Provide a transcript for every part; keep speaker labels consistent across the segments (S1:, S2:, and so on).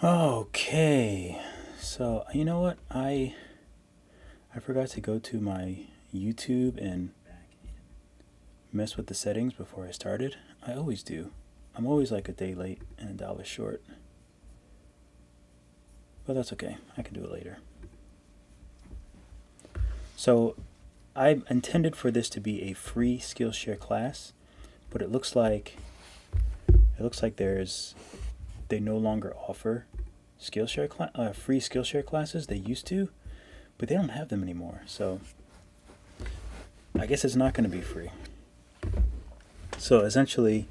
S1: Okay, so you know what? I forgot to go to my YouTube and mess with the settings before I started. I always do. I'm always like a day late and $1 short. But that's okay. I can do it later. So I intended for this to be a free Skillshare class, but it looks like they no longer offer Skillshare free Skillshare classes. They used to, but they don't have them anymore. So I guess it's not going to be free. So essentially,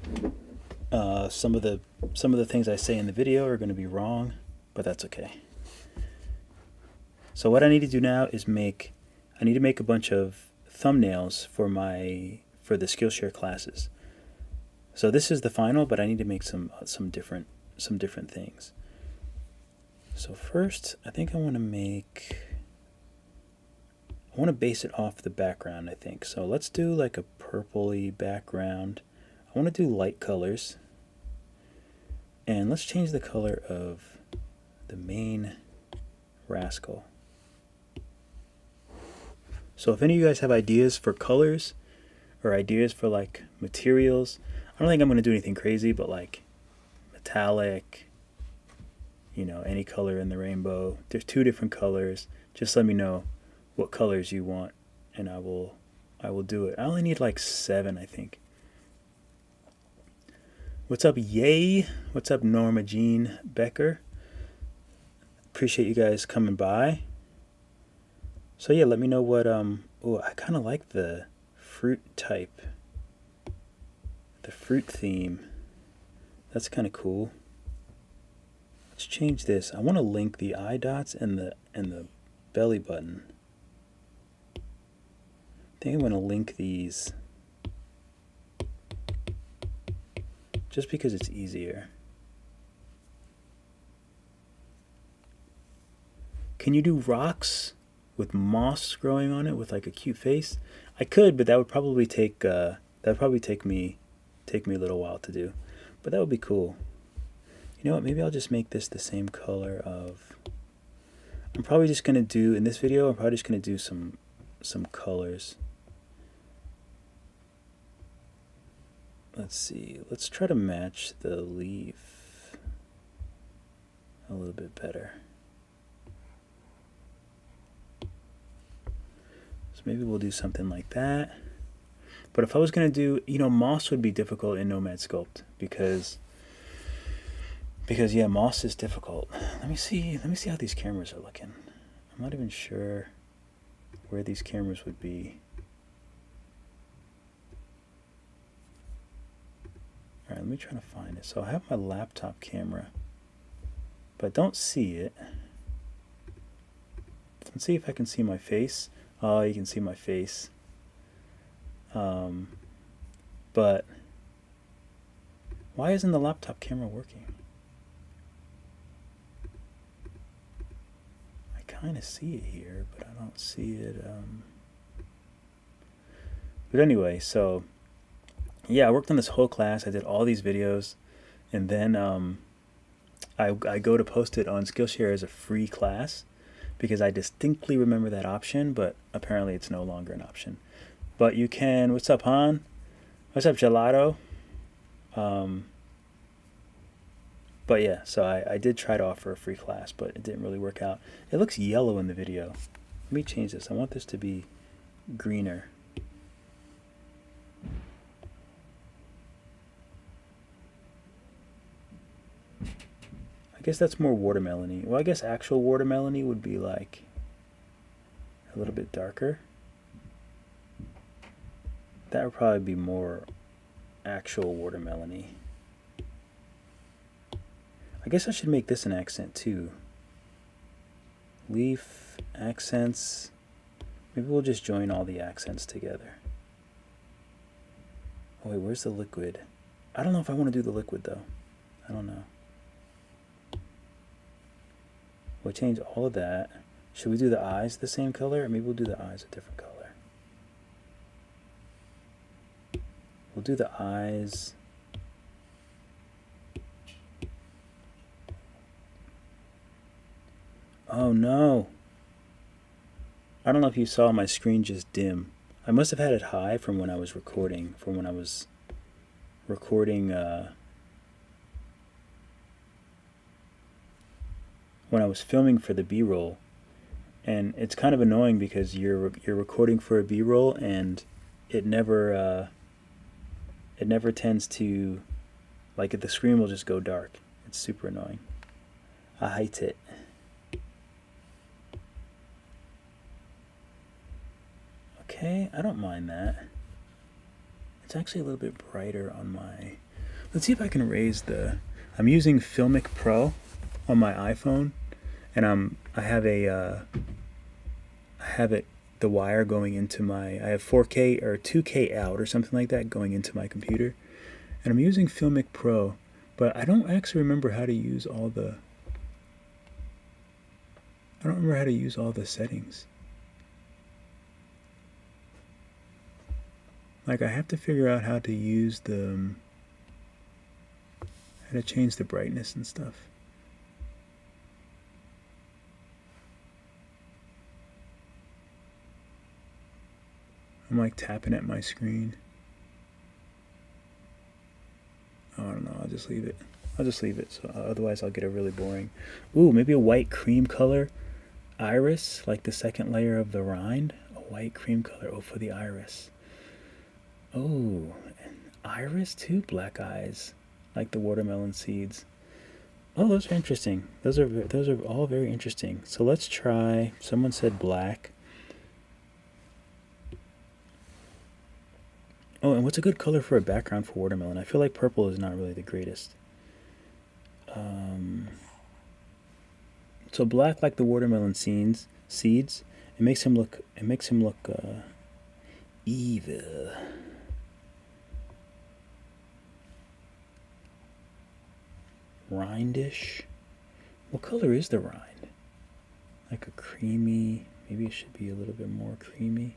S1: some of the things I say in the video are going to be wrong, but that's okay. So what I need to do now is I need to make a bunch of thumbnails for the Skillshare classes. So this is the final, but I need to make some different things. So first, I think I want to base it off the background, I think. So let's do like a purpley background. I want to do light colors. And let's change the color of the main rascal. So if any of you guys have ideas for colors or ideas for like materials, I don't think I'm going to do anything crazy, but like metallic, any color in the rainbow. There's 2 different colors. Just let me know what colors you want and I will do it. I only need like 7, I think. What's up, Yay? What's up, Norma Jean Becker? Appreciate you guys coming by. So yeah, let me know what I kind of like the fruit type. The fruit theme. That's kind of cool. Let's change this. I want to link the eye dots and the belly button. I think I'm going to link these just because it's easier. Can you do rocks with moss growing on it with like a cute face? I could, but that would probably take me a little while to do. But that would be cool. You know what? Maybe I'll just make this the same color of. I'm probably just gonna do in this video. I'm probably just gonna do some colors. Let's see. Let's try to match the leaf a little bit better. So maybe we'll do something like that. But if I was gonna do, moss would be difficult in Nomad Sculpt because yeah, moss is difficult. Let me see how these cameras are looking. I'm not even sure where these cameras would be. All right, let me try to find it. So I have my laptop camera, but I don't see it. Let's see if I can see my face. Oh, you can see my face. But why isn't the laptop camera working? I kind of see it here, but I don't see it. But anyway, so yeah, I worked on this whole class. I did all these videos, and then I go to post it on Skillshare as a free class because I distinctly remember that option, but apparently it's no longer an option. But you can. What's up, Han? What's up, Gelato? But yeah, so I did try to offer a free class, but it didn't really work out. It looks yellow in the video. Let me change this. I want this to be greener. I guess that's more watermelony. Well, I guess actual watermelony would be like a little bit darker. That would probably be more actual watermelony. I guess I should make this an accent too. Leaf, accents. Maybe we'll just join all the accents together. Oh wait, where's the liquid? I don't know if I want to do the liquid though. I don't know. We'll change all of that. Should we do the eyes the same color? Or maybe we'll do the eyes a different color. We'll do the eyes. Oh no. I don't know if you saw my screen just dim. I must have had it high from when I was recording, when I was filming for the B-roll. And it's kind of annoying because you're recording for a B-roll and it never tends to, like, the screen will just go dark. It's super annoying. I hate it. Okay, I don't mind that. It's actually a little bit brighter on my... Let's see if I can raise the... I'm using VideoMic Pro on my iPhone, and I have the wire going into my... I have 4K or 2K out or something like that going into my computer, and I'm using VideoMic Pro, but I don't actually remember how to use all the... I don't remember how to use all the settings. Like, I have to figure out how to use the... how to change the brightness and stuff. I'm like tapping at my screen. Oh, I don't know, I'll just leave it. So otherwise I'll get a really boring... Ooh, maybe a white cream color iris, like the second layer of the rind. A white cream color, oh, for the iris. Oh, iris too? Black eyes, like the watermelon seeds. Oh, those are interesting. Those are all very interesting. So let's try, someone said black. Oh, and what's a good color for a background for watermelon? I feel like purple is not really the greatest. So black, like the watermelon seeds. It makes him look evil. Rindish. What color is the rind? Like a creamy, maybe it should be a little bit more creamy.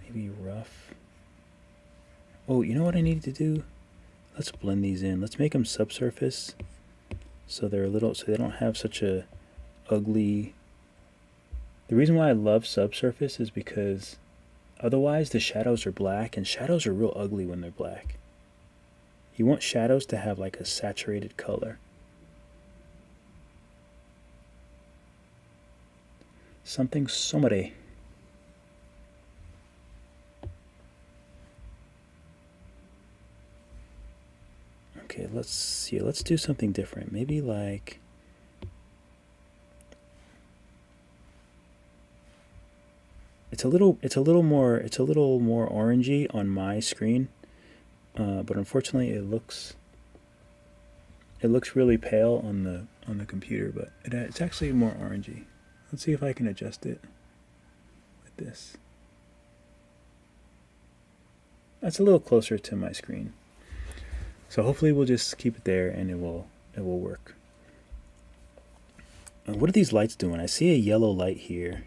S1: Maybe rough. Oh, you know what I need to do? Let's blend these in. Let's make them subsurface so they're a little, so they don't have such a ugly... The reason why I love subsurface is because otherwise the shadows are black, and shadows are real ugly when they're black. You want shadows to have like a saturated color. Something somebody. Okay, let's see. Let's do something different. Maybe like... It's a little more orangey on my screen. But unfortunately it looks really pale on the computer, but it's actually more orangey. Let's see if I can adjust it with this. That's a little closer to my screen. So hopefully we'll just keep it there and it will work. And what are these lights doing? I see a yellow light here.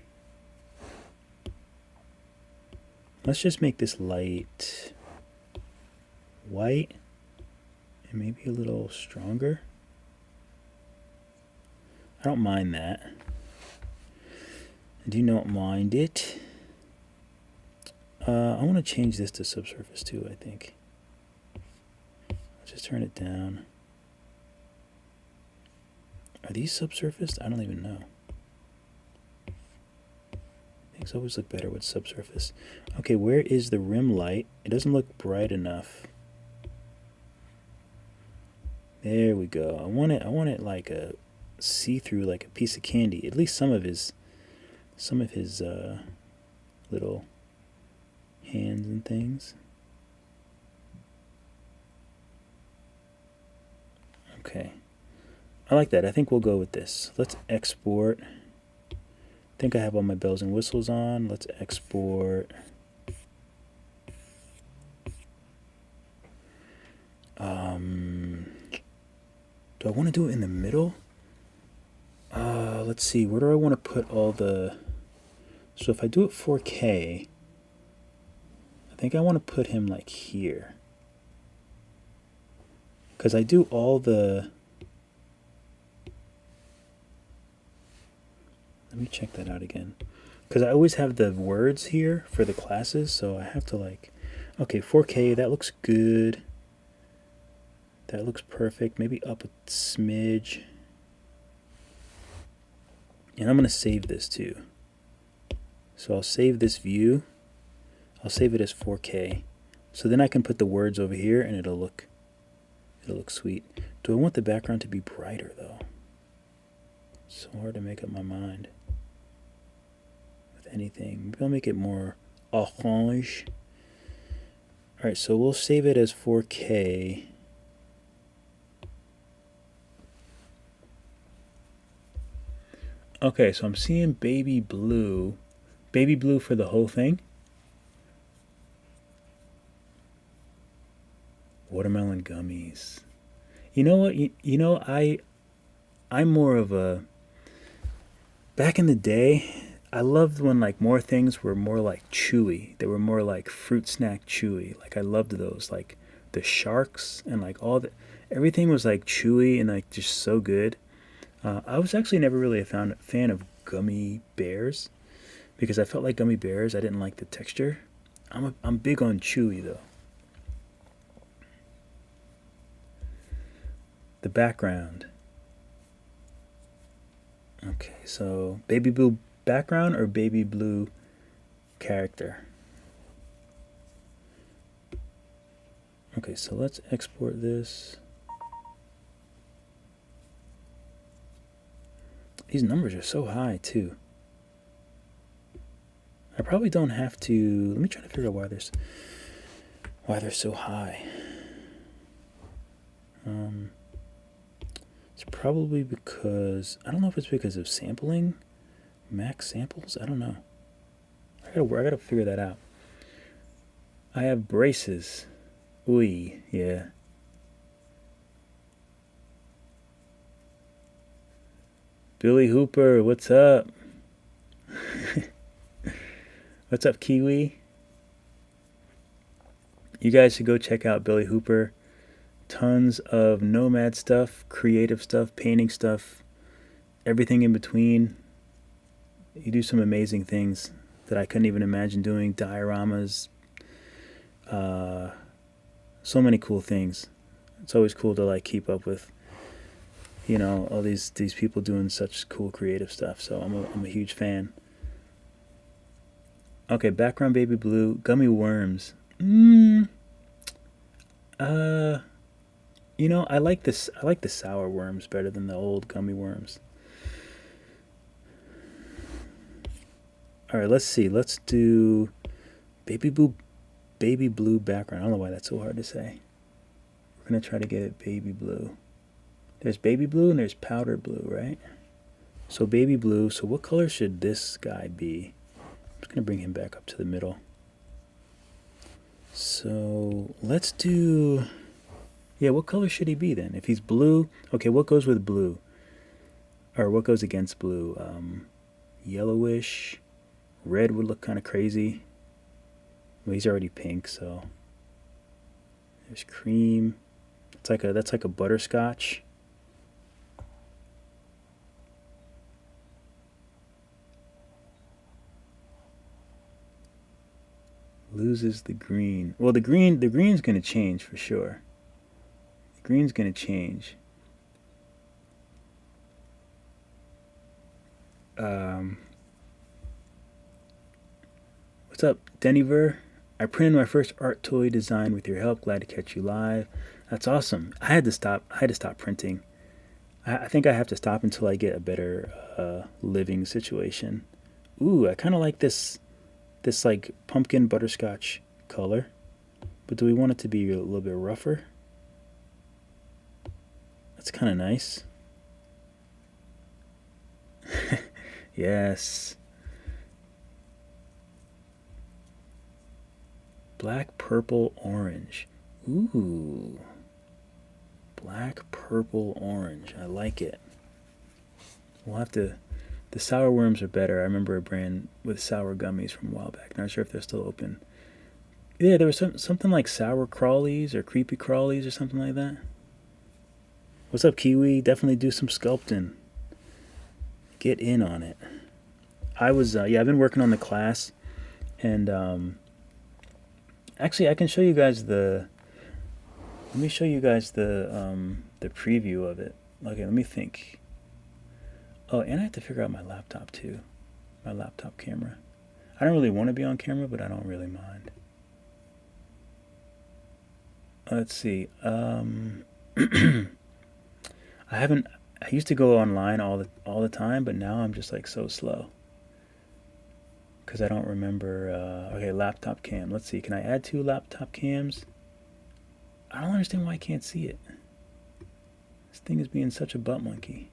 S1: Let's just make this light white and maybe a little stronger. I don't mind that. I do not mind it. I want to change this to subsurface too, I think. Let's just turn it down. Are these subsurfaced? I don't even know. Things always look better with subsurface. Okay, where is the rim light? It doesn't look bright enough. There we go. I want it like a see-through, like a piece of candy. At least some of his little hands and things. Okay. I like that. I think we'll go with this. Let's export. I think I have all my bells and whistles on. Let's export. Do I want to do it in the middle? Let's see. Where do I want to put all the... So if I do it 4K, I think I want to put him like here. Because I do all the... Let me check that out again. Because I always have the words here for the classes, so I have to like, okay, 4K, that looks good. That looks perfect. Maybe up a smidge. And I'm going to save this too. So I'll save this view. I'll save it as 4K. So then I can put the words over here and it'll look sweet. Do I want the background to be brighter though? It's so hard to make up my mind with anything. Maybe I'll make it more orange. Alright, so we'll save it as 4K. Okay, so I'm seeing baby blue. Baby blue for the whole thing. Watermelon gummies. You know what? You know, I'm more of a... Back in the day, I loved when like more things were more like chewy. They were more like fruit snack chewy. Like I loved those. Like the sharks and like all the... Everything was like chewy and like just so good. I was actually never really a fan of gummy bears because I felt like gummy bears, I didn't like the texture. I'm big on chewy though. The background. Okay, so baby blue background or baby blue character? Okay, so let's export this. These numbers are so high too. I probably don't have to. Let me try to figure out why they're so high. It's probably because I don't know if it's because of sampling, max samples. I don't know. I gotta figure that out. I have braces. Ooh, yeah. Billy Hooper, what's up? What's up, Kiwi? You guys should go check out Billy Hooper. Tons of nomad stuff, creative stuff, painting stuff, everything in between. You do some amazing things that I couldn't even imagine doing. Dioramas, so many cool things. It's always cool to like keep up with, you know, all these people doing such cool creative stuff. So I'm a huge fan. Okay, background baby blue, gummy worms. You know, I like this. I like the sour worms better than the old gummy worms. All right, let's see. Let's do baby blue background. I don't know why that's so hard to say. We're gonna try to get it baby blue. There's baby blue and there's powder blue, right? So baby blue. So what color should this guy be? I'm just gonna bring him back up to the middle. So let's do. Yeah, what color should he be then? If he's blue, okay, what goes with blue? Or what goes against blue? Yellowish. Red would look kind of crazy. Well, he's already pink, so. There's cream. That's like a butterscotch. Loses the green. Well, the green's gonna change for sure. Green's gonna change. What's up, Deniver? I printed my first art toy design with your help. Glad to catch you live. That's awesome. I had to stop printing. I think I have to stop until I get a better living situation. Ooh, I kind of like this like pumpkin butterscotch color. But do we want it to be a little bit rougher? That's kind of nice. Yes. Black, purple, orange. Ooh. Black, purple, orange. I like it. We'll have to... The sour worms are better. I remember a brand with sour gummies from a while back. Not sure if they're still open. Yeah, there was something like sour crawlies or creepy crawlies or something like that. What's up, Kiwi? Definitely do some sculpting. Get in on it. I was yeah, I've been working on the class, and actually I can show you guys the. Let me show you guys the preview of it. Okay, let me think. Oh, and I have to figure out my laptop too, my laptop camera. I don't really want to be on camera, but I don't really mind. Let's see. I haven't. I used to go online all the time, but now I'm just like so slow because I don't remember. Okay, laptop cam. Let's see. Can I add 2 laptop cams? I don't understand why I can't see it. This thing is being such a butt monkey.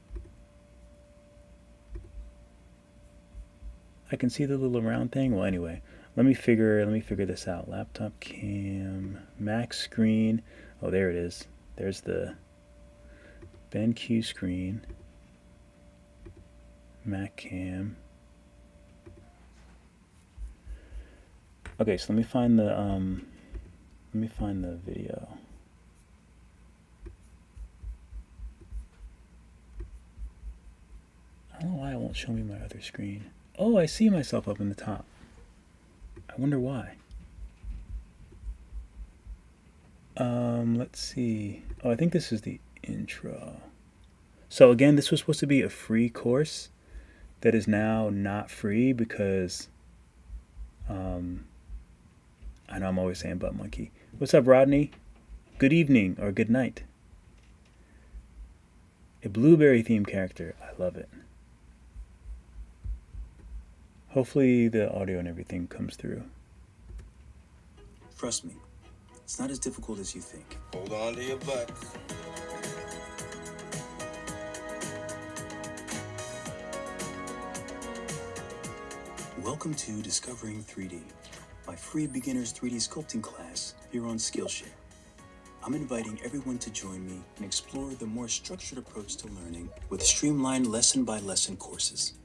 S1: I can see the little round thing. Well, anyway, let me figure this out. Laptop cam, Mac screen. Oh, there it is. There's the BenQ screen, Mac cam. Okay, so let me find the video. I don't know why it won't show me my other screen. Oh, I see myself up in the top. I wonder why. Let's see. Oh, I think this is the intro. So again, this was supposed to be a free course that is now not free because I know I'm always saying butt monkey. What's up, Rodney? Good evening or good night. A blueberry themed character. I love it. Hopefully the audio and everything comes through.
S2: Trust me, it's not as difficult as you think.
S3: Hold on to your butts.
S2: Welcome to Discovering 3D, my free beginner's 3D sculpting class here on Skillshare. I'm inviting everyone to join me and explore the more structured approach to learning with streamlined lesson-by-lesson courses.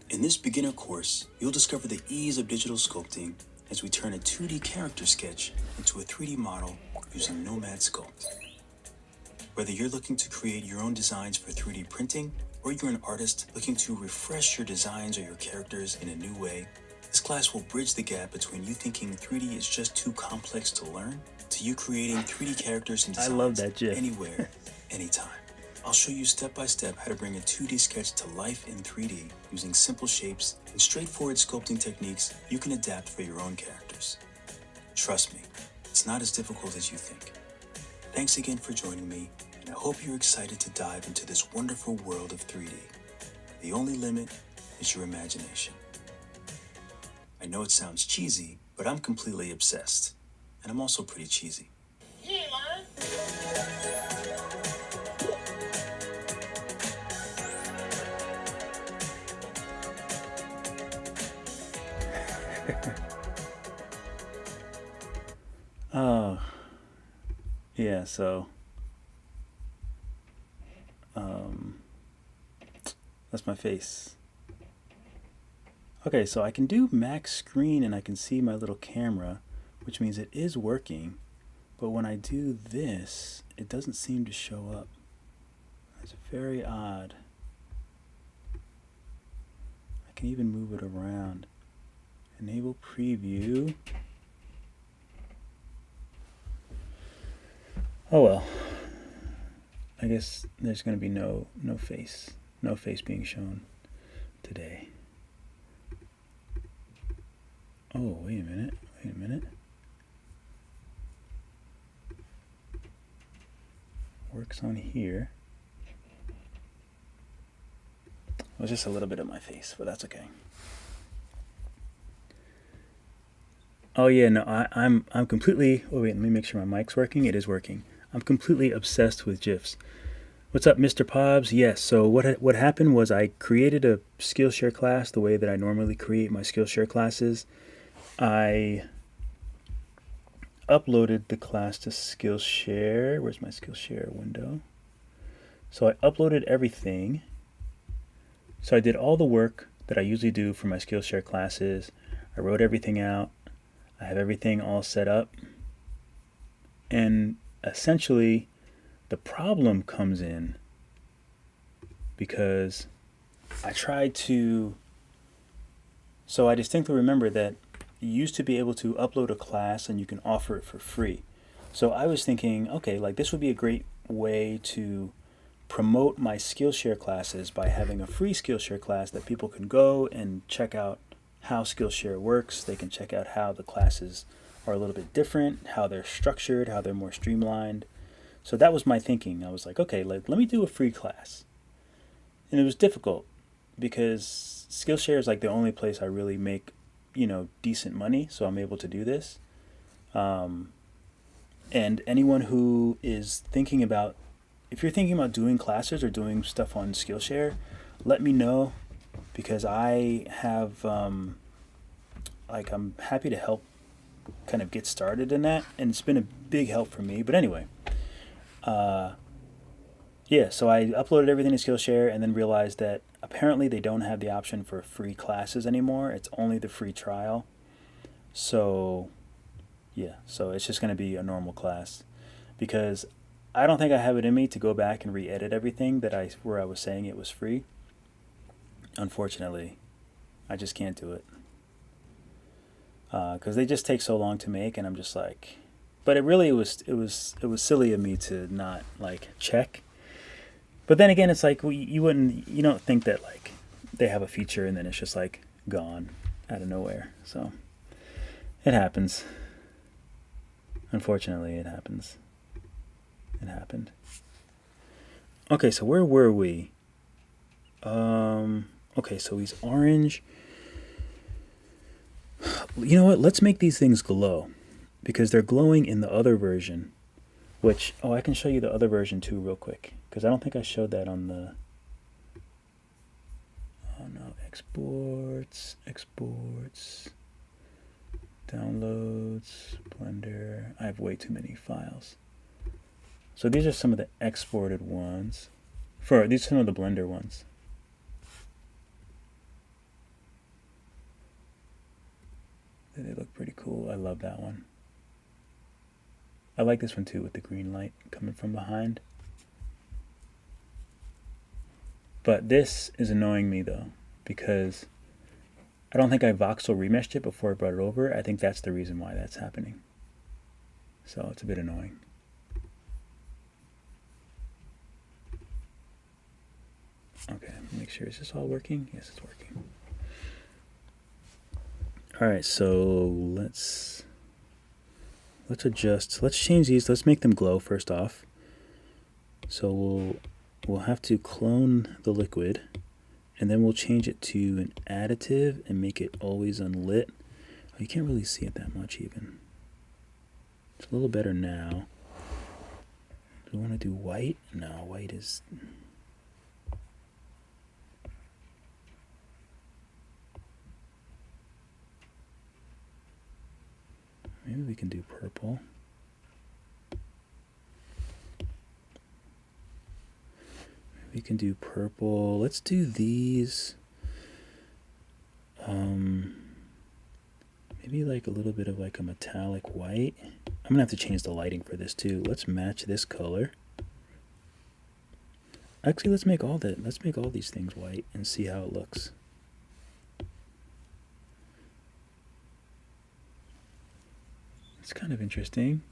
S2: In this beginner course, you'll discover the ease of digital sculpting as we turn a 2D character sketch into a 3D model using Nomad Sculpt. Whether you're looking to create your own designs for 3D printing, or you're an artist looking to refresh your designs or your characters in a new way, this class will bridge the gap between you thinking 3D is just too complex to learn, to you creating 3D characters and designs
S1: I love that GIF.
S2: anywhere, anytime. I'll show you step by step how to bring a 2D sketch to life in 3D using simple shapes and straightforward sculpting techniques you can adapt for your own characters. Trust me, it's not as difficult as you think. Thanks again for joining me, and I hope you're excited to dive into this wonderful world of 3D. The only limit is your imagination. I know it sounds cheesy, but I'm completely obsessed. And I'm also pretty cheesy.
S3: You ain't lying.
S1: Oh, yeah, so that's my face. Okay, so I can do max screen and I can see my little camera, which means it is working, but when I do this, it doesn't seem to show up. It's very odd. I can even move it around. Enable preview. Oh well. I guess there's going to be no face being shown today. Oh, wait a minute. Works on here. Well, just a little bit of my face, but that's okay. Oh yeah, no, I'm completely. Oh wait, let me make sure my mic's working. It is working. I'm completely obsessed with GIFs. What's up, Mr. Pobbs? Yes. So what happened was I created a Skillshare class the way that I normally create my Skillshare classes. I uploaded the class to Skillshare. Where's my Skillshare window? So I uploaded everything. So I did all the work that I usually do for my Skillshare classes. I wrote everything out. I have everything all set up. And essentially, the problem comes in because I tried to So I distinctly remember that you used to be able to upload a class and you can offer it for free. So I was thinking, okay, like this would be a great way to promote my Skillshare classes by having a free Skillshare class that people can go and check out how Skillshare works. They can check out how the classes are a little bit different, how they're structured, how they're more streamlined. So that was my thinking. I was like, okay, let me do a free class. And it was difficult because Skillshare is like the only place I really make, decent money. So I'm able to do this. And anyone who is thinking about, if you're thinking about doing classes or doing stuff on Skillshare, let me know, because I have, I'm happy to help kind of get started in that. And it's been a big help for me. But anyway, yeah, so I uploaded everything to Skillshare and then realized that apparently they don't have the option for free classes anymore. It's only the free trial. So yeah, so it's just going to be a normal class, because I don't think I have it in me to go back and re-edit everything where I was saying it was free. Unfortunately, I just can't do it, because they just take so long to make, and I'm just like, but it was silly of me to not like check. But then again, it's like you don't think that like they have a feature and then it's just like gone out of nowhere. So it happens. Unfortunately, it happens. It happened. Okay, so where were we? Okay, so he's orange. You know what? Let's make these things glow, because they're glowing in the other version. Which, I can show you the other version too real quick, because I don't think I showed that on the... Oh no, exports, downloads, Blender. I have way too many files. So these are some of the exported ones. These are some of the Blender ones. They look pretty cool. I love that one. I like this one too, with the green light coming from behind. But this is annoying me though, because I don't think I voxel remeshed it before I brought it over. I think that's the reason why that's happening. So it's a bit annoying. Okay, make sure, is this all working? Yes, it's working. All right, so let's adjust. Let's change these. Let's make them glow first off. So we'll have to clone the liquid, and then we'll change it to an additive and make it always unlit. Oh, you can't really see it that much even. It's a little better now. Do we want to do white? No, white is... Maybe we can do purple. We can do purple. Let's do these. Maybe like a little bit of like a metallic white. I'm gonna have to change the lighting for this too. Let's match this color. Actually, let's make all these things white and see how it looks. It's kind of interesting.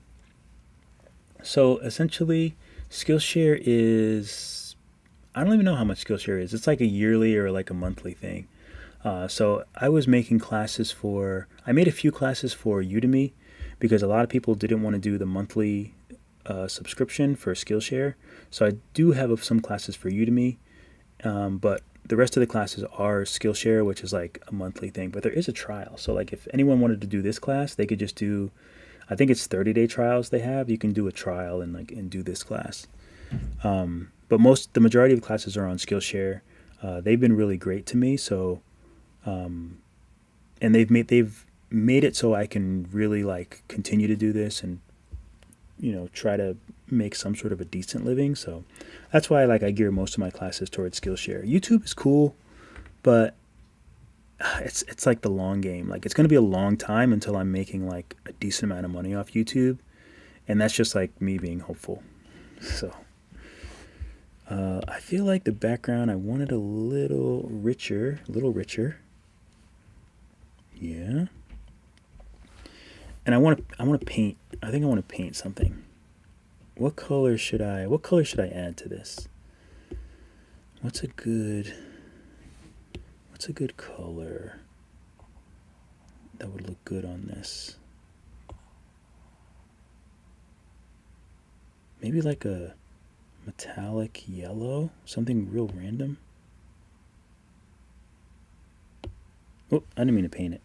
S1: So essentially, Skillshare is, I don't even know how much Skillshare is. It's like a yearly or like a monthly thing. So I was making classes I made a few classes for Udemy, because a lot of people didn't want to do the monthly subscription for Skillshare. So I do have some classes for Udemy, but the rest of the classes are Skillshare, which is like a monthly thing. But there is a trial. So like if anyone wanted to do this class, they could just do, I think it's 30-day trials they have. You can do a trial and do this class. But the majority of classes are on Skillshare. They've been really great to me. So, and they've made it so I can really like continue to do this and try to make some sort of a decent living. So that's why I gear most of my classes towards Skillshare. YouTube is cool, but it's like the long game. Like it's going to be a long time until I'm making like a decent amount of money off YouTube, and that's just like me being hopeful. So I feel like the background, I want it a little richer. Yeah. And I want to paint. I think I want to paint something. What color should I add to this? What's a good color that would look good on this? Maybe like a metallic yellow, something real random. Oh, I didn't mean to paint it.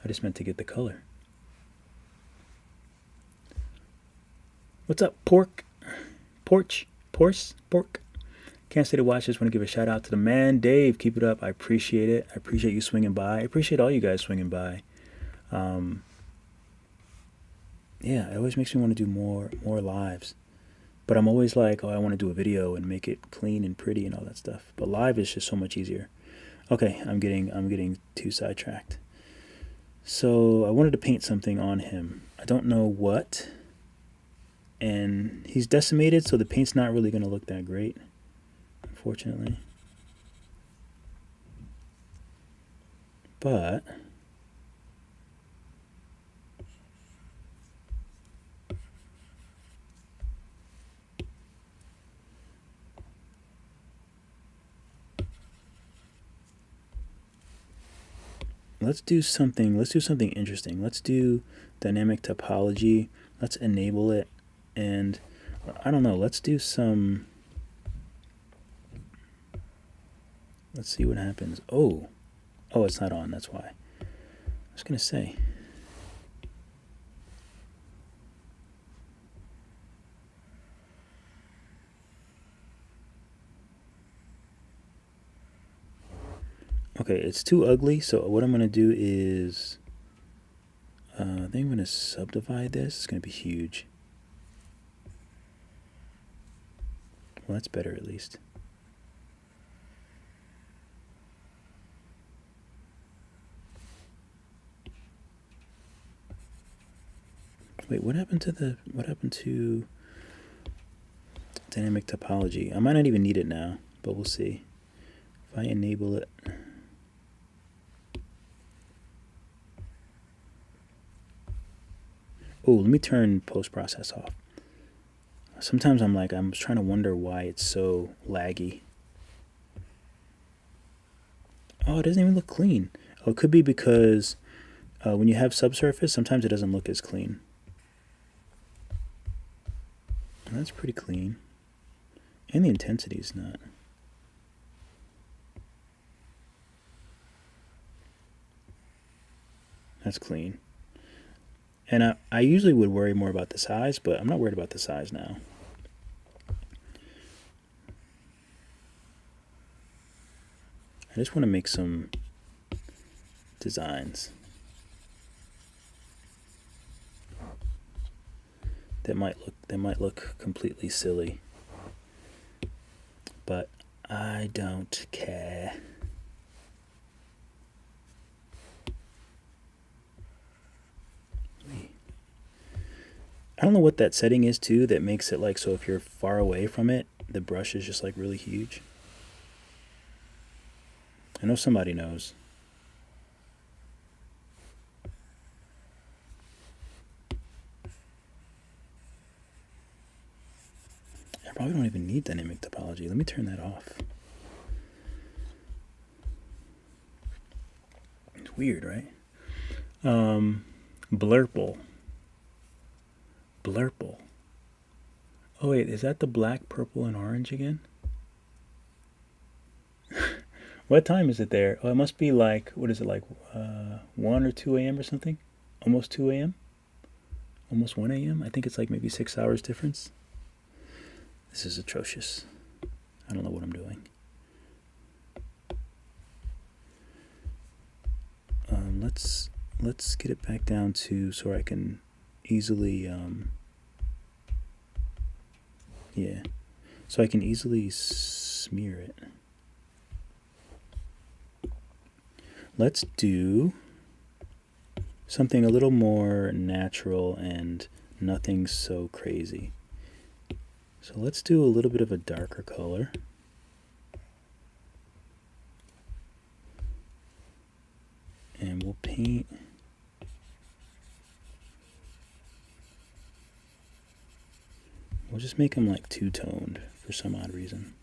S1: I just meant to get the color. What's up, pork? Porch? Pork? Can't stay to watch. Just want to give a shout out to the man, Dave. Keep it up. I appreciate it. I appreciate you swinging by. I appreciate all you guys swinging by. Yeah, it always makes me want to do more lives. But I'm always like, oh, I want to do a video and make it clean and pretty and all that stuff. But live is just so much easier. Okay, I'm getting too sidetracked. So I wanted to paint something on him. I don't know what. And he's decimated, so the paint's not really going to look that great, unfortunately. But let's do something interesting. Let's do dynamic topology. Let's enable it. And I don't know, let's do some, let's see what happens. Oh, it's not on, that's why. I was going to say. Okay, it's too ugly, so what I'm going to do is, I think I'm going to subdivide this. It's going to be huge. Well, that's better at least. Wait, what happened to dynamic topology? I might not even need it now, but we'll see. If I enable it. Oh, let me turn post-process off. Sometimes I'm trying to wonder why it's so laggy. Oh, it doesn't even look clean. Oh, it could be because when you have subsurface, sometimes it doesn't look as clean. That's pretty clean. And the intensity is not. That's clean. And I usually would worry more about the size, but I'm not worried about the size now. I just want to make some designs that might look completely silly, but I don't care. I don't know what that setting is too that makes it like so if you're far away from it, the brush is just like really huge. I know somebody knows. I probably don't even need dynamic topology. Let me turn that off. It's weird, right? Blurple. Oh wait, is that the black, purple, and orange again? What time is it there? Oh, it must be like, what is it, like 1 or 2 a.m. or something? Almost 2 a.m.? Almost 1 a.m.? I think it's like maybe 6 hours difference. This is atrocious. I don't know what I'm doing. Let's get it back down to so I can easily so I can easily smear it. Let's do something a little more natural and nothing so crazy. So let's do a little bit of a darker color. We'll paint. We'll just make them like two-toned for some odd reason.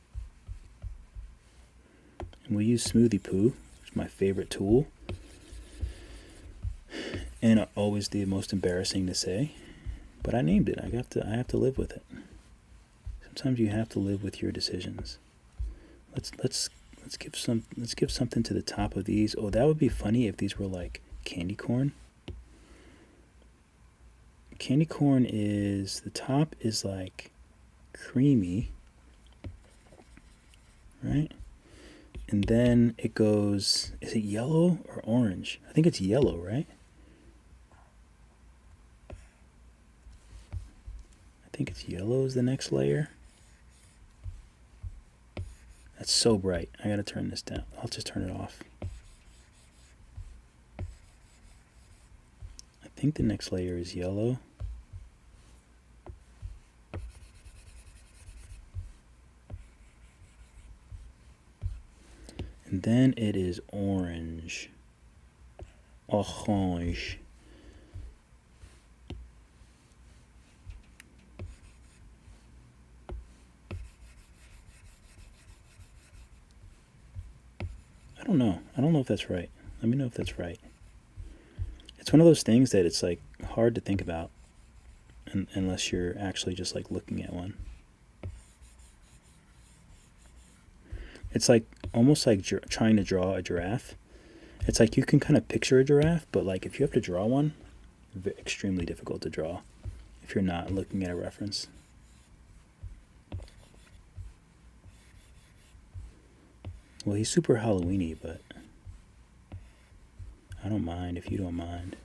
S1: And we'll use Smoothie Poo, which is my favorite tool. And always the most embarrassing to say. But I named it. I have to live with it. Sometimes you have to live with your decisions. Let's give something to the top of these. Oh, that would be funny if these were like candy corn. Candy corn is, the top is like creamy, right? And then it goes, is it yellow or orange? I think it's yellow, right? I think it's yellow is the next layer. That's so bright. I gotta turn this down. I'll just turn it off. I think the next layer is yellow. And then it is orange. Orange. I don't know. I don't know if that's right. Let me know if that's right. It's one of those things that it's like hard to think about unless you're actually just like looking at one. It's like almost like trying to draw a giraffe. It's like you can kind of picture a giraffe, but like if you have to draw one, extremely difficult to draw if you're not looking at a reference. Well, he's super Halloween-y, but I don't mind if you don't mind.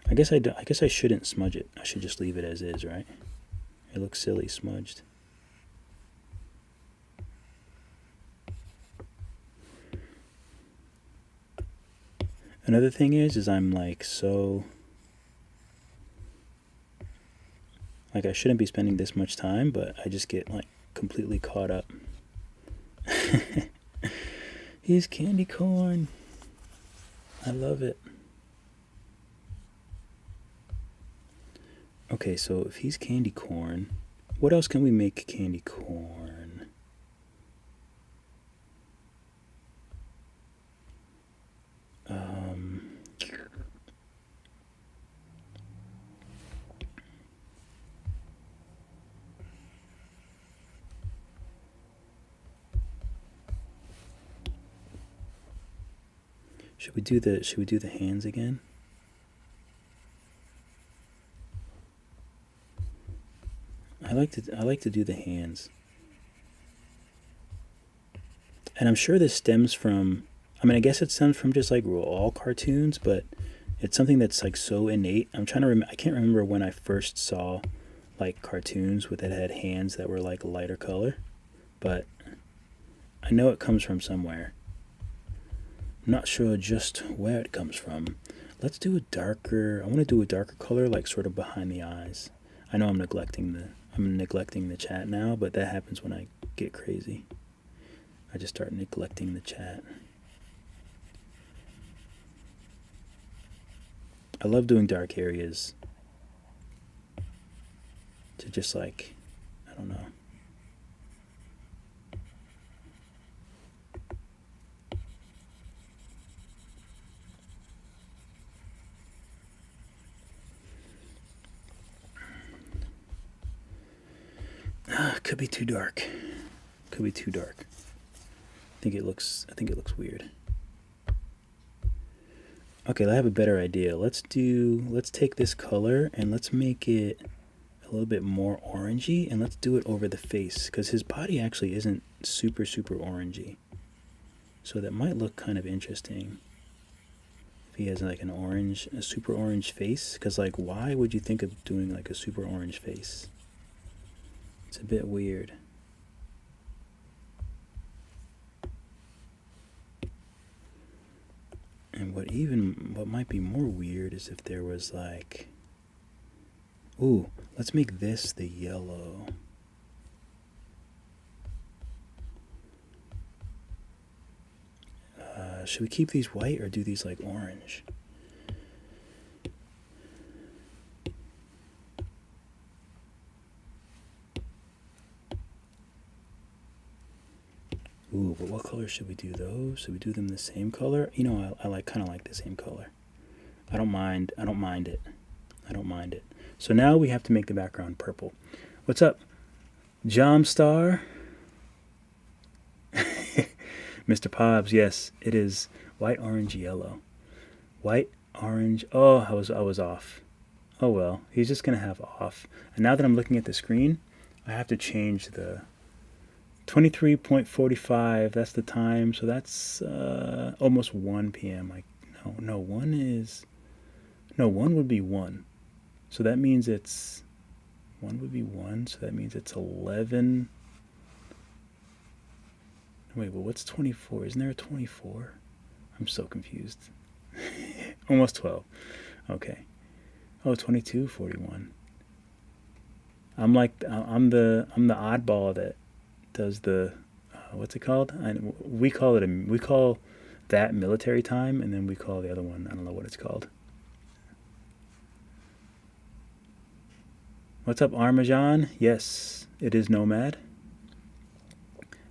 S1: I guess I shouldn't smudge it. I should just leave it as is, right? It looks silly smudged. Another thing is I'm like so... Like I shouldn't be spending this much time, but I just get like completely caught up. He's candy corn. I love it. Okay, so if he's candy corn, what else can we make candy corn? Should we do the hands again? I like to do the hands. And I'm sure this stems from, I mean, I guess it stems from just like all cartoons, but it's something that's like so innate. I'm trying to I can't remember when I first saw like cartoons that had hands that were like a lighter color, but I know it comes from somewhere. I'm not sure just where it comes from. Let's do a darker, I want to do a darker color like sort of behind the eyes. I know I'm neglecting the chat now, but that happens when I get crazy. I just start neglecting the chat. I love doing dark areas to just like, I don't know. Could be too dark. Could be too dark. I think it looks weird. Okay, I have a better idea. Let's take this color and let's make it a little bit more orangey, and let's do it over the face because his body actually isn't super orangey. So that might look kind of interesting if he has like a super orange face, because like why would you think of doing like a super orange face? It's a bit weird. And what might be more weird is if there was like, ooh, let's make this the yellow. Should we keep these white or do these like orange? Ooh, but what color should we do those? Should we do them the same color? You know, I kind of like the same color. I don't mind it. I don't mind it. So now we have to make the background purple. What's up? Jomstar? Mr. Pobbs, yes, it is white, orange, yellow. White, orange. Oh, I was off. Oh well, he's just gonna have off. And now that I'm looking at the screen, I have to change the 23:45. That's the time. So that's almost 1 p.m. Like no, 1 would be 1. So that means it's 1 would be 1. So that means it's 11. Wait, well, what's 24? Isn't there a 24? I'm so confused. Almost 12. Okay. Oh, 22:41. I'm the oddball that does the what's it called? We call that military time, and then we call the other one, I don't know what it's called. What's up, Armajan? Yes, it is Nomad.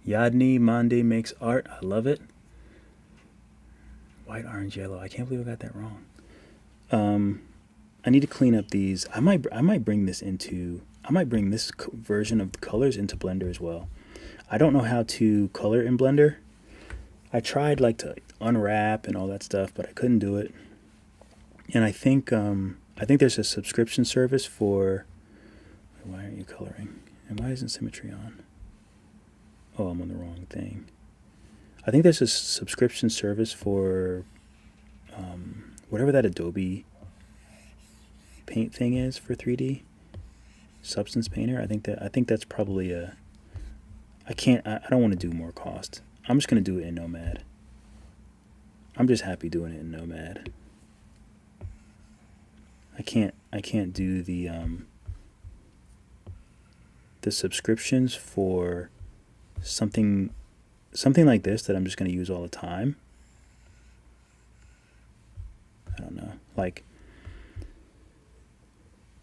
S1: Yadni Mande makes art. I love it. White, orange, yellow. I can't believe I got that wrong. I need to clean up these. I might bring this version of the colors into Blender as well. I don't know how to color in Blender. I tried like to unwrap and all that stuff, but I couldn't do it. And I think there's a subscription service for. Why aren't you coloring? And why isn't symmetry on? Oh, I'm on the wrong thing. I think there's a subscription service for whatever that Adobe Paint thing is for 3D. Substance Painter. I think that's probably a. I don't want to do more cost. I'm just gonna do it in Nomad. I'm just happy doing it in Nomad. I can't do the subscriptions for something like this that I'm just going to use all the time. I don't know. Like,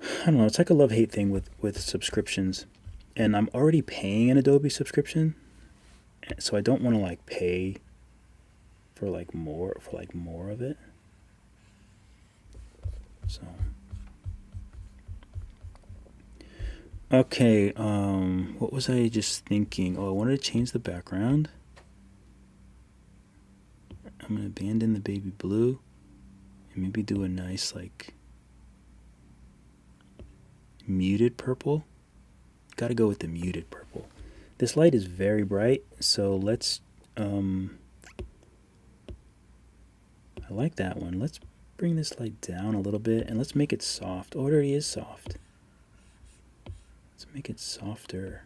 S1: I don't know. It's like a love-hate thing with subscriptions. And I'm already paying an Adobe subscription. So I don't want to like pay for more of it. So okay, what was I just thinking? Oh, I wanted to change the background. I'm going to abandon the baby blue and maybe do a nice like muted purple. Got to go with the muted purple. This light is very bright, so let's I like that one. Let's bring this light down a little bit and let's make it soft. Oh, it already is soft. Let's make it softer.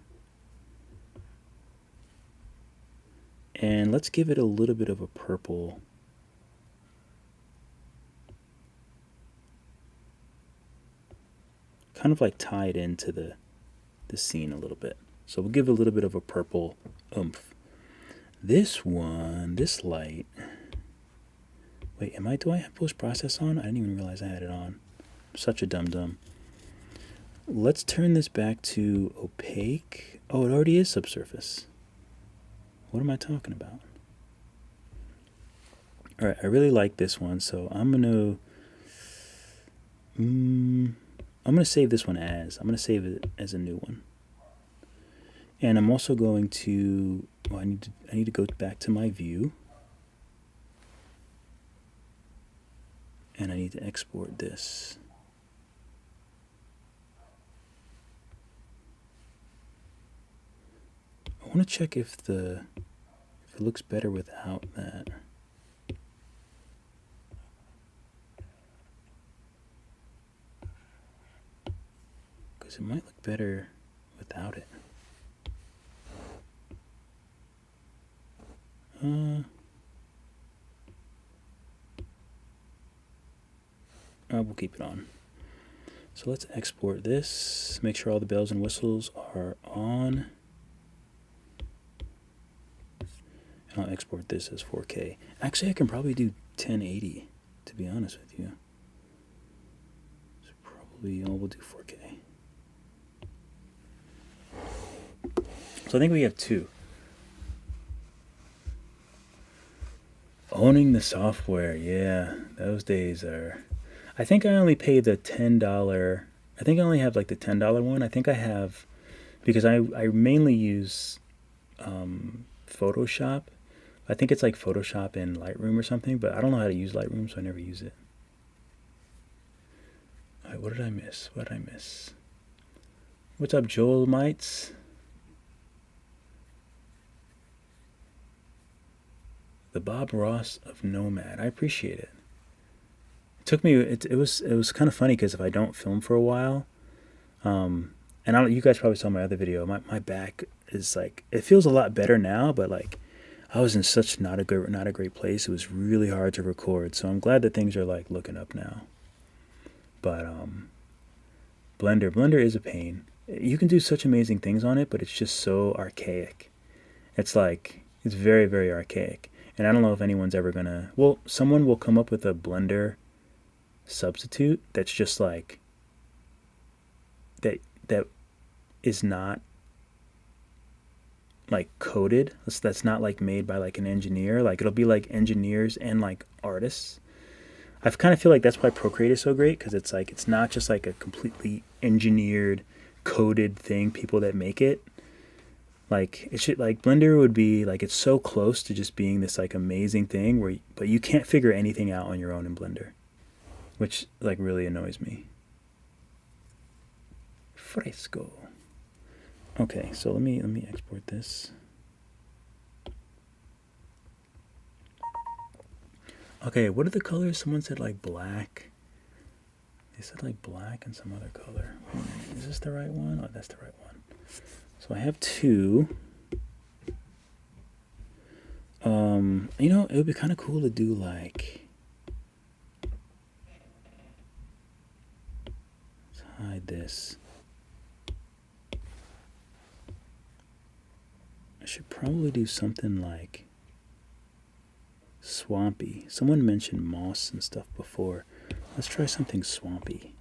S1: And let's give it a little bit of a purple. Kind of like tie it into the scene a little bit. So we'll give it a little bit of a purple oomph. This light. Wait, do I have post-process on? I didn't even realize I had it on. I'm such a dum-dum. Let's turn this back to opaque. Oh, it already is subsurface. What am I talking about? All right, I really like this one, so I'm gonna save this one as. I'm gonna save it as a new one. And I'm also going to. I need to go back to my view. And I need to export this. I want to check if it looks better without that. Because it might look better without it. We'll keep it on. So let's export this. Make sure all the bells and whistles are on. I'll export this as 4K. Actually, I can probably do 1080, to be honest with you. So probably all will do 4K. So I think we have two. Owning the software, yeah, those days are... I think I only pay the $10... I think I only have like the $10 one. I think I have... Because I mainly use Photoshop. I think it's like Photoshop and Lightroom or something, but I don't know how to use Lightroom, so I never use it. All right, what did I miss? What did I miss? What's up, Joel Mites? The Bob Ross of Nomad. I appreciate it. It took me. It was kind of funny because if I don't film for a while, and you guys probably saw my other video. My back is like, it feels a lot better now, but like I was in such not a great place. It was really hard to record. So I'm glad that things are like looking up now. But Blender is a pain. You can do such amazing things on it, but it's just so archaic. It's very, very archaic. And I don't know if anyone's ever gonna... Well, someone will come up with a Blender substitute that's just like... That is not like coded. That's not like made by like an engineer. Like it'll be like engineers and like artists. I kind of feel like that's why Procreate is so great, because it's like it's not just like a completely engineered, coded thing. People that make it, like it should, like Blender would be like, it's so close to just being this like amazing thing where, but you can't figure anything out on your own in Blender, which like really annoys me. Fresco. Okay, so let me export this. Okay, what are the colors? Someone said like black. They said like black and some other color. Is this the right one? Oh, that's the right one. So I have two. You know, it would be kind of cool to do like... Let's hide this. I should probably do something like swampy. Someone mentioned moss and stuff before. Let's try something swampy.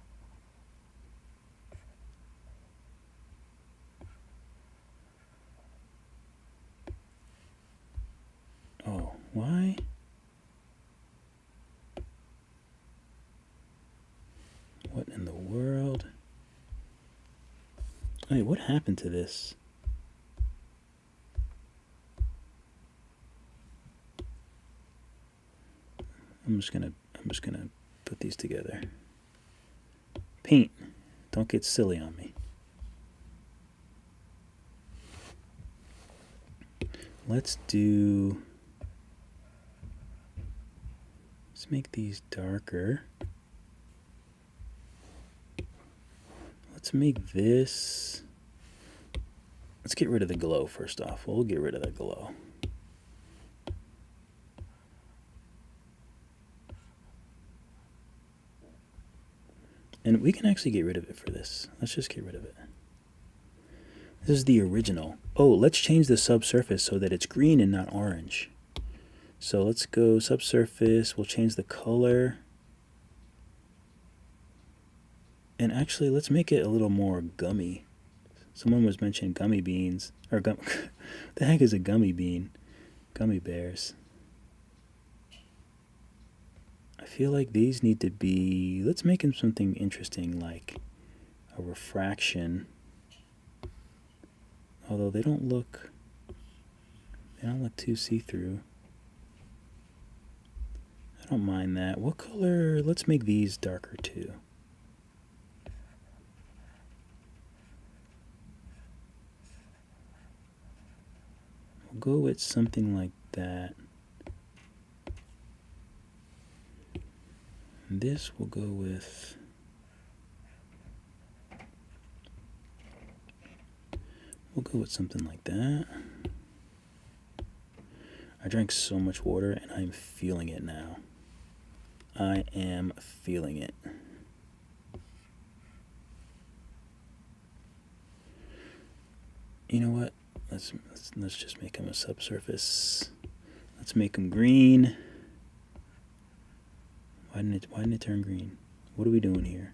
S1: Oh, why? What in the world? Wait, what happened to this? I'm just gonna put these together. Paint, don't get silly on me. Let's make these darker. Let's make this... Let's get rid of the glow first off. We'll get rid of the glow. And we can actually get rid of it for this. Let's just get rid of it. This is the original. Oh, let's change the subsurface so that it's green and not orange. So let's go subsurface. We'll change the color. And actually, let's make it a little more gummy. Someone was mentioning gummy beans. Or the heck is a gummy bean? Gummy bears. I feel like these need to be... Let's make them something interesting, like a refraction. Although they don't look too see-through. I don't mind that. What color? Let's make these darker too. We'll go with something like that. This we'll go with... We'll go with something like that. I drank so much water and I'm feeling it now. I am feeling it. You know what? Let's just make him a subsurface. Let's make them green. Why didn't it turn green? What are we doing here?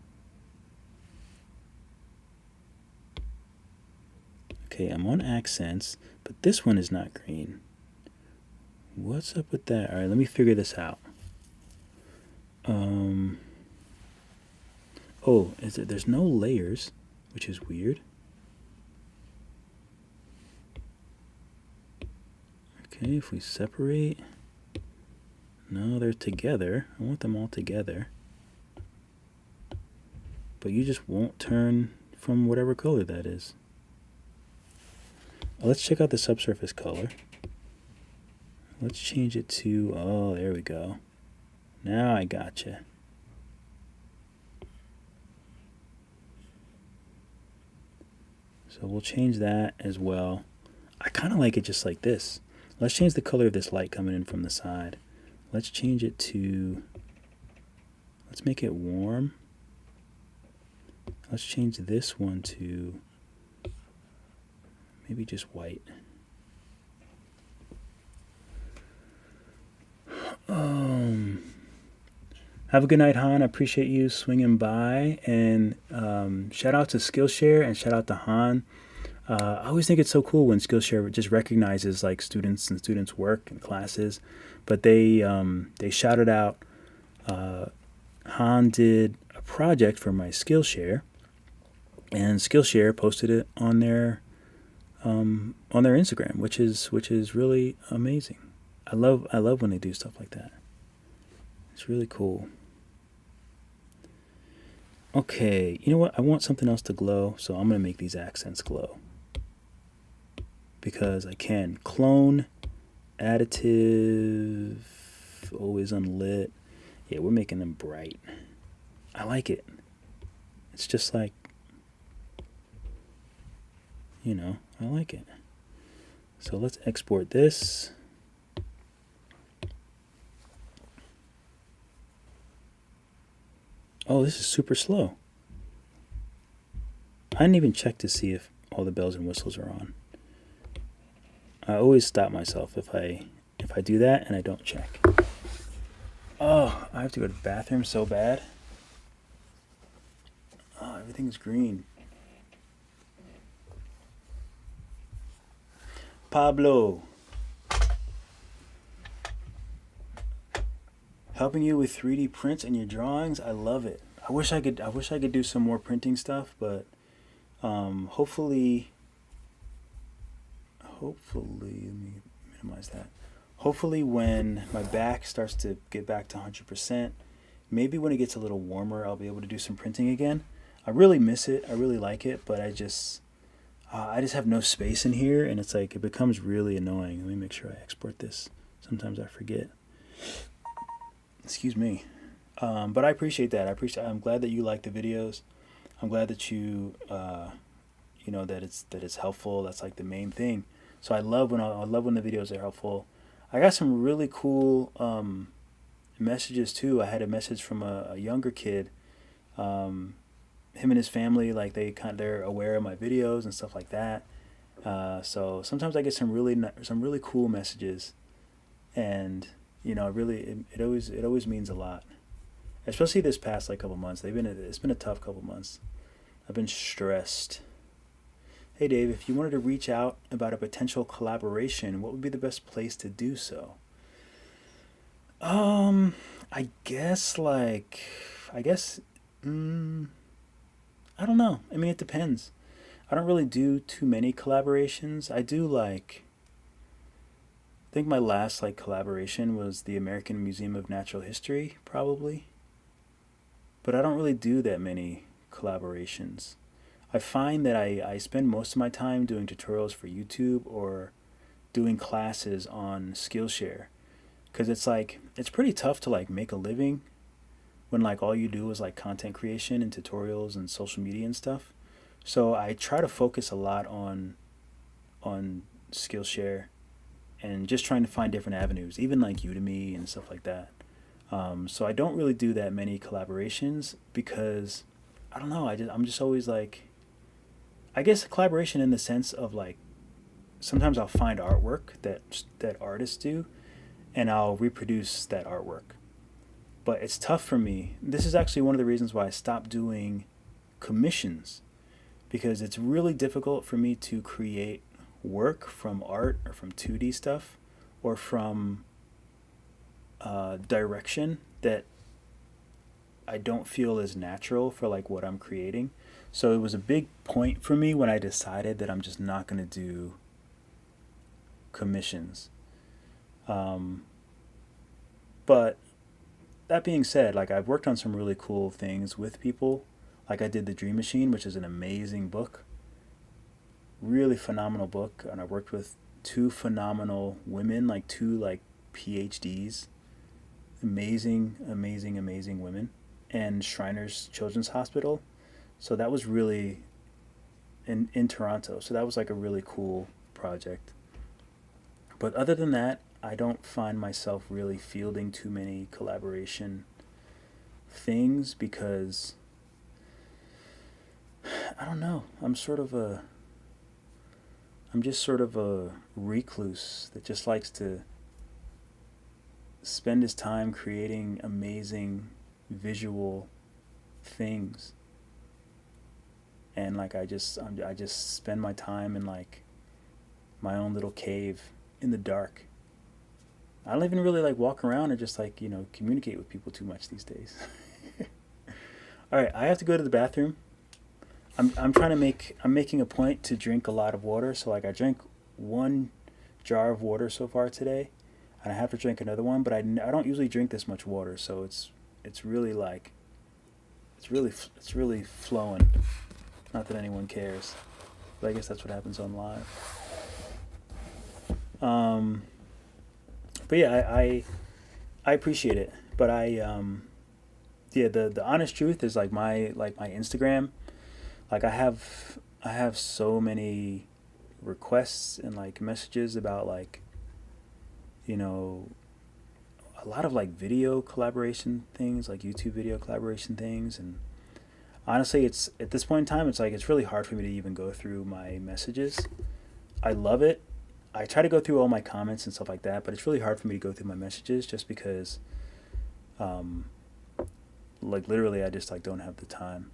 S1: Okay, I'm on accents, but this one is not green. What's up with that? All right, let me figure this out. Oh, there's no layers, which is weird. Okay, if we separate, no, they're together. I want them all together. But you just won't turn from whatever color that is. Let's check out the subsurface color. Let's change it to, oh, there we go. Now I gotcha. So we'll change that as well. I kind of like it just like this. Let's change the color of this light coming in from the side. Let's change it to, let's make it warm. Let's change this one to maybe just white. Have a good night, Han. I appreciate you swinging by. And shout out to Skillshare and shout out to Han. I always think it's so cool when Skillshare just recognizes like students and students' work and classes. But they shouted out, Han did a project for my Skillshare, and Skillshare posted it on their Instagram, which is really amazing. I love when they do stuff like that. It's really cool. Okay, you know what? I want something else to glow, so I'm going to make these accents glow. Because I can. Clone, additive, always unlit. Yeah, we're making them bright. I like it. It's just like, you know, I like it. So let's export this. Oh, this is super slow. I didn't even check to see if all the bells and whistles are on. I always stop myself if I do that and I don't check. Oh, I have to go to the bathroom so bad. Oh, everything's green. Pablo. Helping you with 3D prints and your drawings. I love it. I wish I could do some more printing stuff, but hopefully, let me minimize that. Hopefully when my back starts to get back to 100%, maybe when it gets a little warmer, I'll be able to do some printing again. I really miss it. I really like it, but I just have no space in here, and it's like it becomes really annoying. Let me make sure I export this. Sometimes I forget. Excuse me. But I appreciate that. I'm glad that you like the videos. I'm glad that you know that it's helpful. That's like the main thing. So I love when the videos are helpful. I got some really cool messages too. I had a message from a younger kid. Him and his family, like they're aware of my videos and stuff like that. So sometimes I get some really cool messages, and you know, it always means a lot. Especially this past like couple months. It's been a tough couple months. I've been stressed. Hey Dave, if you wanted to reach out about a potential collaboration, what would be the best place to do so? I guess I don't know. I mean, it depends. I don't really do too many collaborations. I think my last collaboration was the American Museum of Natural History, probably. But I don't really do that many collaborations. I find that I spend most of my time doing tutorials for YouTube or doing classes on Skillshare, because it's pretty tough to make a living when all you do is content creation and tutorials and social media and stuff. So I try to focus a lot on Skillshare and just trying to find different avenues, even Udemy and stuff like that. So I don't really do that many collaborations because I don't know. I'm just always I guess a collaboration in the sense of sometimes I'll find artwork that artists do, and I'll reproduce that artwork. But it's tough for me. This is actually one of the reasons why I stopped doing commissions, because it's really difficult for me to create work from art or from 2D stuff or from direction that I don't feel is natural for like what I'm creating. So it was a big point for me when I decided that I'm just not going to do commissions. But that being said, like I've worked on some really cool things with people. Like I did The Dream Machine, which is an amazing book. Really phenomenal book. And I worked with two phenomenal women, like two like PhDs. Amazing, amazing, amazing women. And Shriners Children's Hospital. So that was really in Toronto. So that was like a really cool project. But other than that, I don't find myself really fielding too many collaboration things because I don't know. I'm just sort of a recluse that just likes to spend his time creating amazing visual things. And like I just spend my time in like my own little cave in the dark. I don't even really like walk around or just like, communicate with people too much these days. All right, I have to go to the bathroom. I'm making a point to drink a lot of water. So like I drank 1 jar of water so far today, and I have to drink another one, but I don't usually drink this much water. So it's really like, it's really flowing. Not that anyone cares, but I guess that's what happens on live. But yeah, I appreciate it. But the honest truth is like my Instagram, like I have so many requests and like messages about like, a lot of like video collaboration things, like YouTube video collaboration things. And honestly, it's at this point in time, it's like, it's really hard for me to even go through my messages. I love it. I try to go through all my comments and stuff like that, but it's really hard for me to go through my messages just because, like literally I just like don't have the time.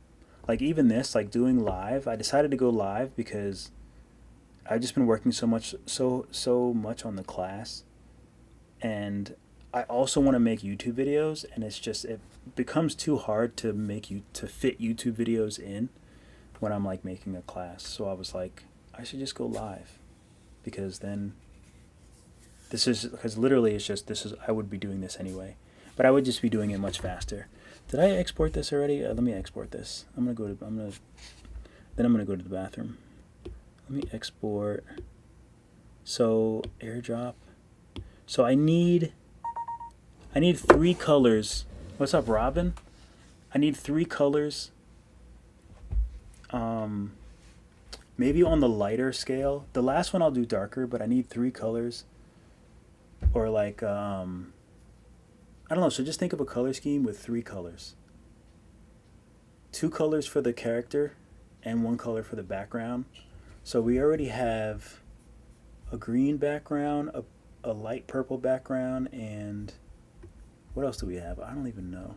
S1: Like even this, like doing live, I decided to go live because I've just been working so much on the class, and I also want to make YouTube videos, and it becomes too hard to fit YouTube videos in when I'm like making a class. So I was like, I should just go live, because then because literally I would be doing this anyway, but I would just be doing it much faster. Did I export this already? Let me export this. Then I'm gonna go to the bathroom. Let me export. So airdrop. So I need 3 colors. What's up, Robin? I need 3 colors. Maybe on the lighter scale. The last one I'll do darker, but I need 3 colors. Or like, I don't know. So just think of a color scheme with 3 colors. 2 colors for the character and 1 color for the background. So we already have a green background, a light purple background, and what else do we have? I don't even know.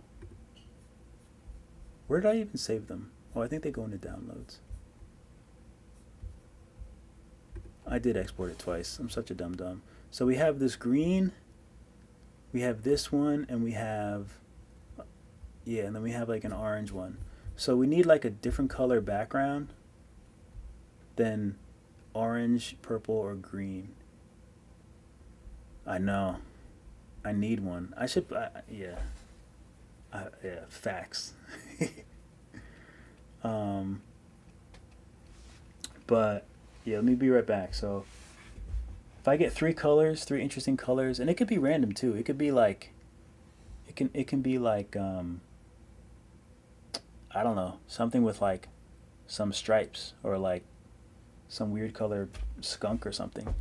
S1: Where did I even save them? Oh, I think they go into downloads. I did export it twice. I'm such a dum-dum. So we have this green, we have this one, and we have, and then we have like an orange one. So we need like a different color background than orange, purple, or green. I know. I need one. I should, facts. But yeah, let me be right back. So if I get 3 colors, 3 interesting colors, and it could be random too. It could be like, it can be like, I don't know, something with like some stripes or like some weird color skunk or something.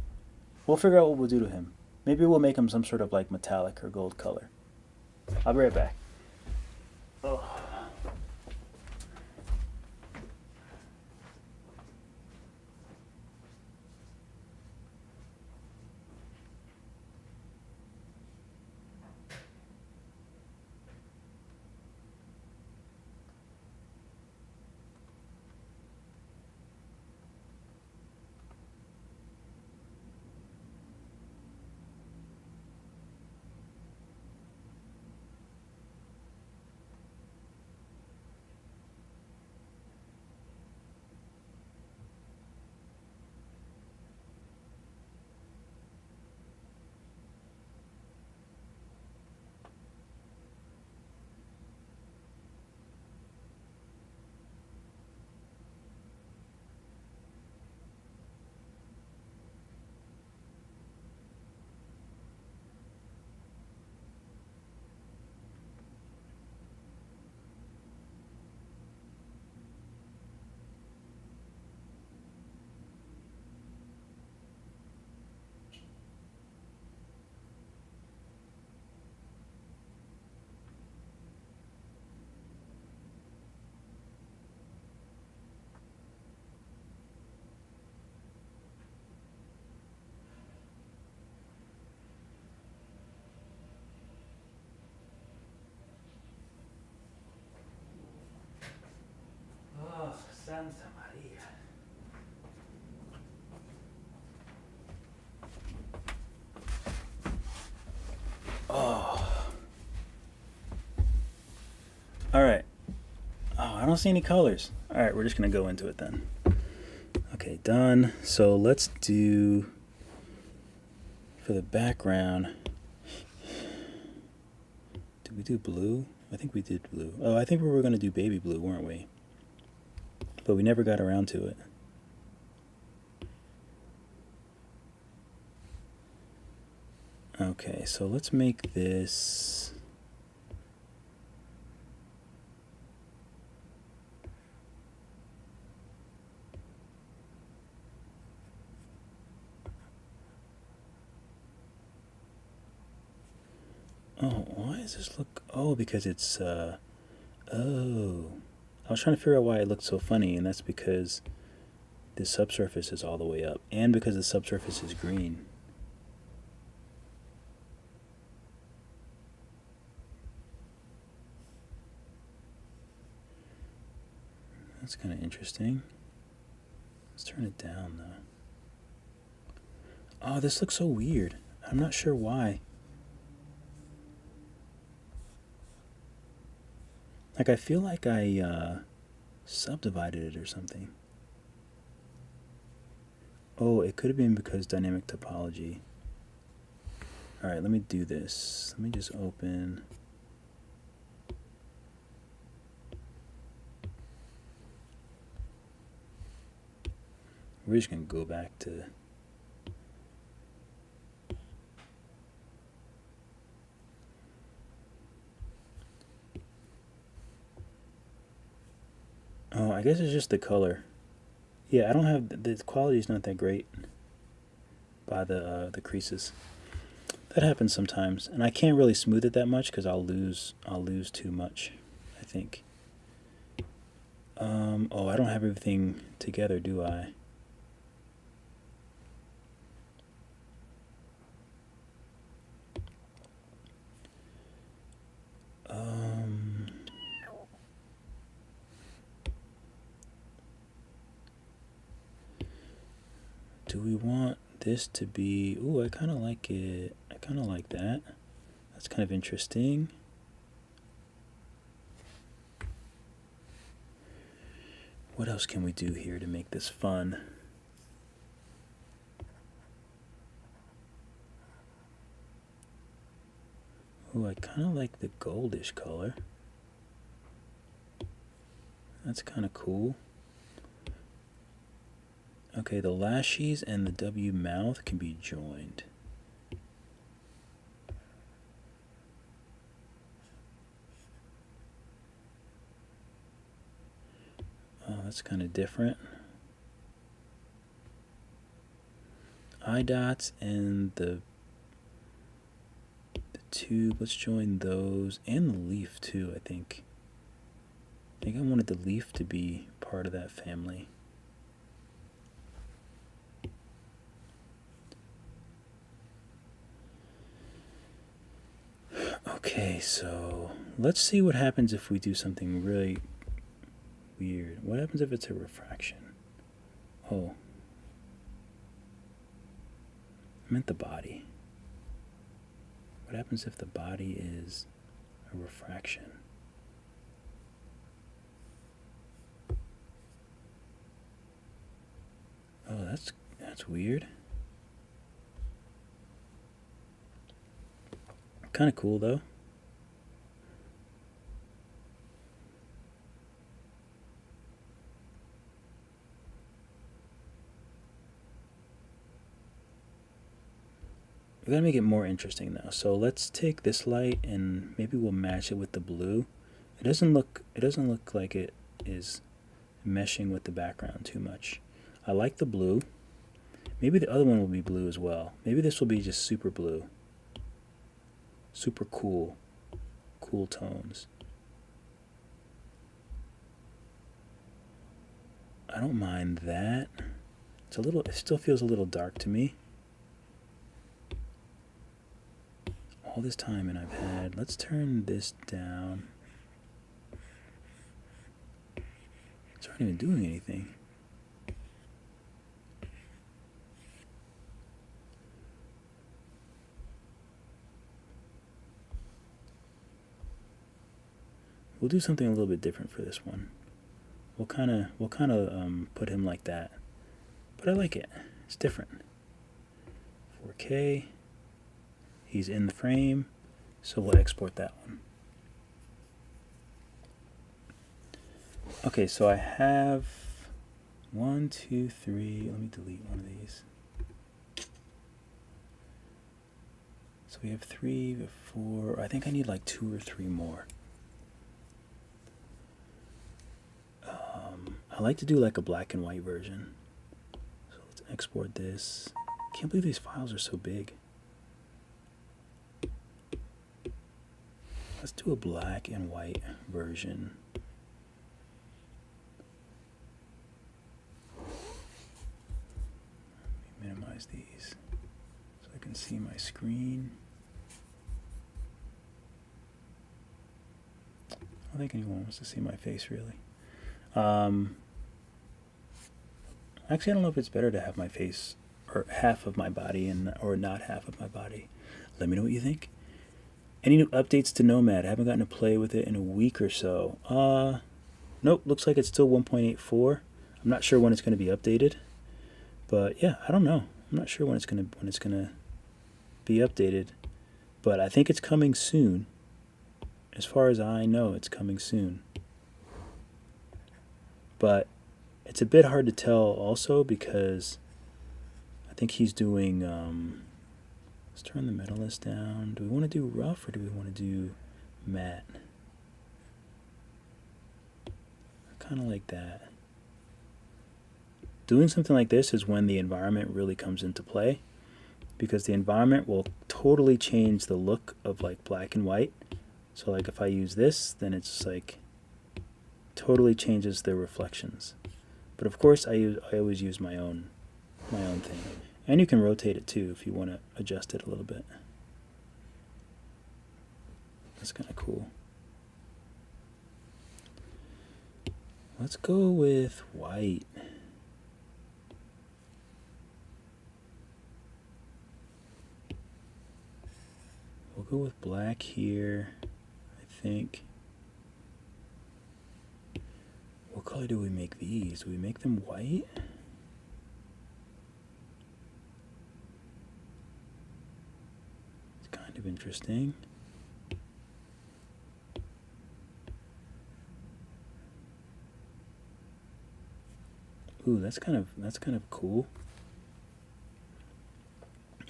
S1: We'll figure out what we'll do to him. Maybe we'll make him some sort of like metallic or gold color. I'll be right back. Oh. Santa Maria. Oh. All right. Oh, I don't see any colors. All right, we're just going to go into it then. Okay, done. So let's do, for the background, did we do blue? I think we did blue. Oh, I think we were going to do baby blue, weren't we? But we never got around to it. Okay, so let's make this... Oh, why does this look... Oh, because it's... Oh. I was trying to figure out why it looked so funny, and that's because the subsurface is all the way up, and because the subsurface is green. That's kind of interesting. Let's turn it down, though. Oh, this looks so weird. I'm not sure why. Like, I feel like I subdivided it or something. Oh, it could have been because dynamic topology. Alright, let me do this. Let me just open... We're just going to go back to... Oh, I guess it's just the color. Yeah, I don't have... The quality is not that great by the creases. That happens sometimes. And I can't really smooth it that much because I'll lose too much, I think. Oh, I don't have everything together, do I? Do we want this to be... Ooh, I kind of like it. I kind of like that. That's kind of interesting. What else can we do here to make this fun? Ooh, I kind of like the goldish color. That's kind of cool. Okay, the lashes and the W mouth can be joined. Oh, that's kind of different. Eye dots and the tube, let's join those, and the leaf too, I think. I think I wanted the leaf to be part of that family. Okay, so let's see what happens if we do something really weird. What happens if it's a refraction? Oh. I meant the body. What happens if the body is a refraction? Oh, that's weird. Kind of cool though. We're gonna make it more interesting now. So let's take this light and maybe we'll match it with the blue. It doesn't look like it is meshing with the background too much. I like the blue. Maybe the other one will be blue as well. Maybe this will be just super blue. Super cool. Cool tones. I don't mind that. It still feels a little dark to me. All this time and I've had, let's turn this down. These aren't even doing anything. We'll do something a little bit different for this one. We'll kind of put him like that, but I like it. It's different. 4K. He's in the frame, so we'll export that one. Okay, so I have 1, 2, 3. Let me delete one of these. So we have 3, we have 4. I think I need like 2 or 3 more. I like to do like a black and white version. So let's export this. Can't believe these files are so big. Let's do a black and white version. Let me minimize these so I can see my screen. I don't think anyone wants to see my face really. Actually, I don't know if it's better to have my face or half of my body or not half of my body. Let me know what you think. Any new updates to Nomad? I haven't gotten to play with it in a week or so. Nope, looks like it's still 1.84. I'm not sure when it's going to be updated. But yeah, I don't know. I'm not sure when it's going to be updated. But I think it's coming soon. As far as I know, it's coming soon. But it's a bit hard to tell also because I think he's doing, let's turn the metal list down. Do we want to do rough or do we want to do matte? I kind of like that. Doing something like this is when the environment really comes into play because the environment will totally change the look of like black and white. So like if I use this, then it's like totally changes the reflections. But of course I always use my own thing. And you can rotate it too if you want to adjust it a little bit. That's kind of cool. Let's go with white. We'll go with black here, I think. What color do we make these? Do we make them white? It's kind of interesting. Ooh, that's kind of cool.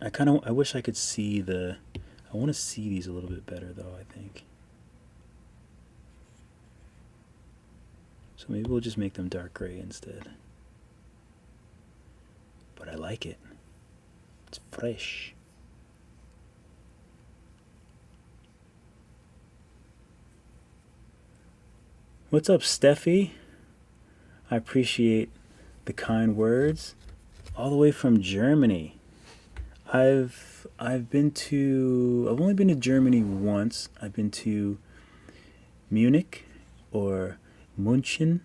S1: I wish I could see I want to see these a little bit better though, I think. So maybe we'll just make them dark gray instead. But I like it. It's fresh. What's up, Steffi? I appreciate the kind words. All the way from Germany. I've only been to Germany once. I've been to Munich or München.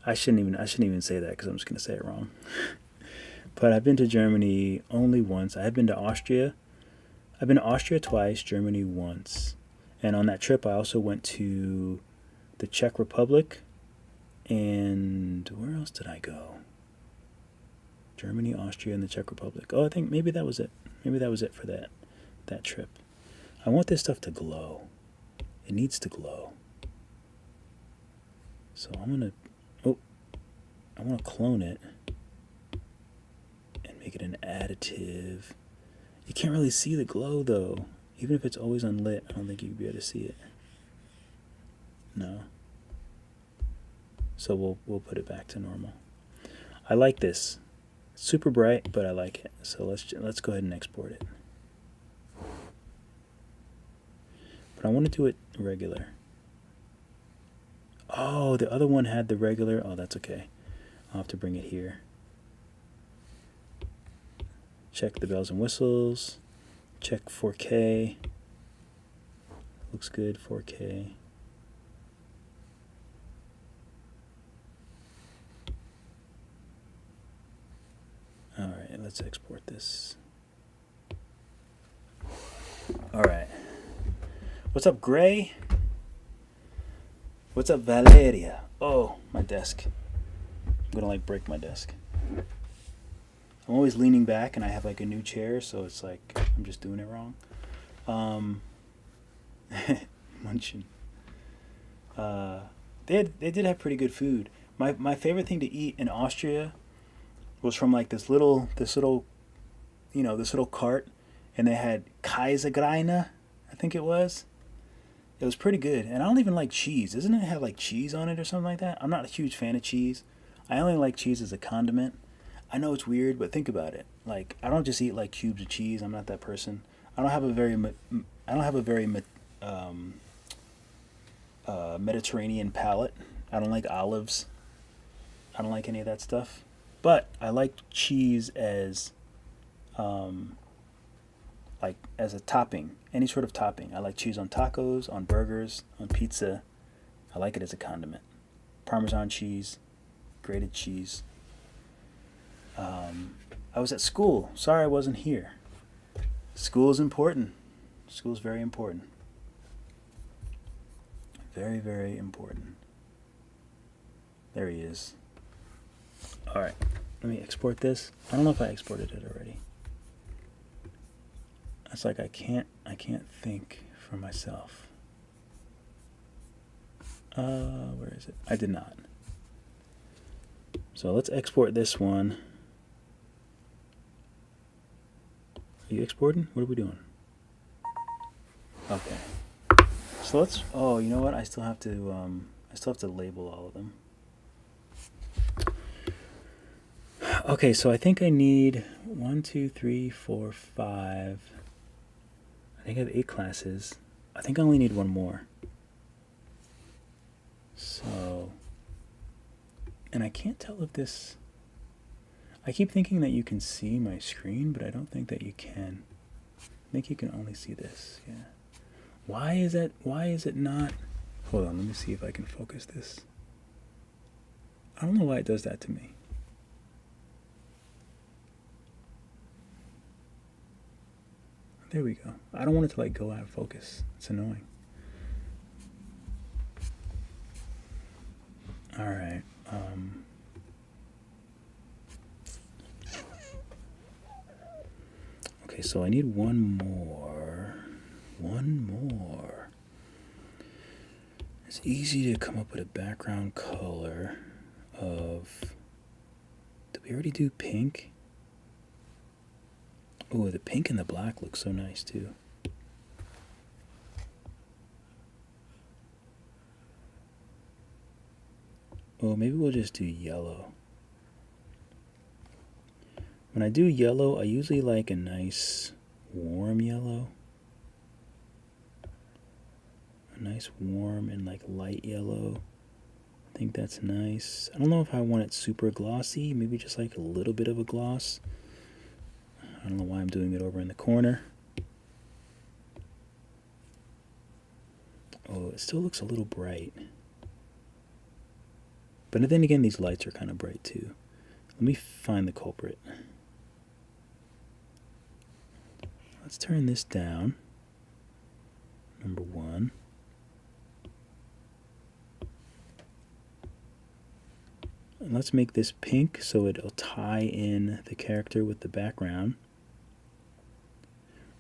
S1: I shouldn't even say that because I'm just gonna say it wrong. But I've been to Germany only once. I have been to Austria. I've been to Austria twice, Germany once. And on that trip I also went to the Czech Republic and where else did I go? Germany, Austria, and the Czech Republic. Oh, I think maybe that was it. Maybe that was it for that trip. I want this stuff to glow. It needs to glow. So I want to clone it and make it an additive. You can't really see the glow though. Even if it's always unlit, I don't think you'd be able to see it. No. So we'll put it back to normal. I like this. It's super bright, but I like it. So let's go ahead and export it. But I want to do it regular. Oh, the other one had the regular. Oh, that's okay. I'll have to bring it here. Check the bells and whistles. Check 4K. Looks good, 4K. All right, let's export this. All right. What's up, Gray? What's up, Valeria? Oh, my desk. I'm gonna like break my desk. I'm always leaning back and I have like a new chair, so it's like I'm just doing it wrong. Munching. They did have pretty good food. My favorite thing to eat in Austria was from like this little cart, and they had Kaisergreine, I think it was. It was pretty good, and I don't even like cheese. Doesn't it have like cheese on it or something like that? I'm not a huge fan of cheese. I only like cheese as a condiment. I know it's weird, but think about it. Like, I don't just eat like cubes of cheese. I'm not that person. I don't have a very Mediterranean palate. I don't like olives. I don't like any of that stuff. But I like cheese as as a topping, any sort of topping. I like cheese on tacos, on burgers, on pizza. I like it as a condiment. Parmesan cheese, grated cheese. I was at school. Sorry I wasn't here. School is important. School is very important. Very, very important. There he is. All right, let me export this. I don't know if I exported it already. It's like I can't think for myself. Where is it? I did not. So let's export this one. Are you exporting? What are we doing? Okay. So let's. Oh, you know what? I still have to label all of them. Okay, so I think I need 1, 2, 3, 4, 5. I think I have 8 classes. I think I only need one more. So, and I can't tell if this. I keep thinking that you can see my screen, but I don't think that you can. I think you can only see this. Yeah. Why is that? Why is it not? Hold on, let me see if I can focus this. I don't know why it does that to me. There we go. I don't want it to like go out of focus. It's annoying. All right. Okay, so I need one more. One more. It's easy to come up with a background color of. Did we already do pink? Oh, the pink and the black look so nice too. Oh, maybe we'll just do yellow. When I do yellow, I usually like a nice warm yellow. A nice warm and like light yellow. I think that's nice. I don't know if I want it super glossy. Maybe just like a little bit of a gloss. I don't know why I'm doing it over in the corner. Oh, it still looks a little bright. But then again, these lights are kind of bright too. Let me find the culprit. Let's turn this down. Number 1. And let's make this pink so it'll tie in the character with the background.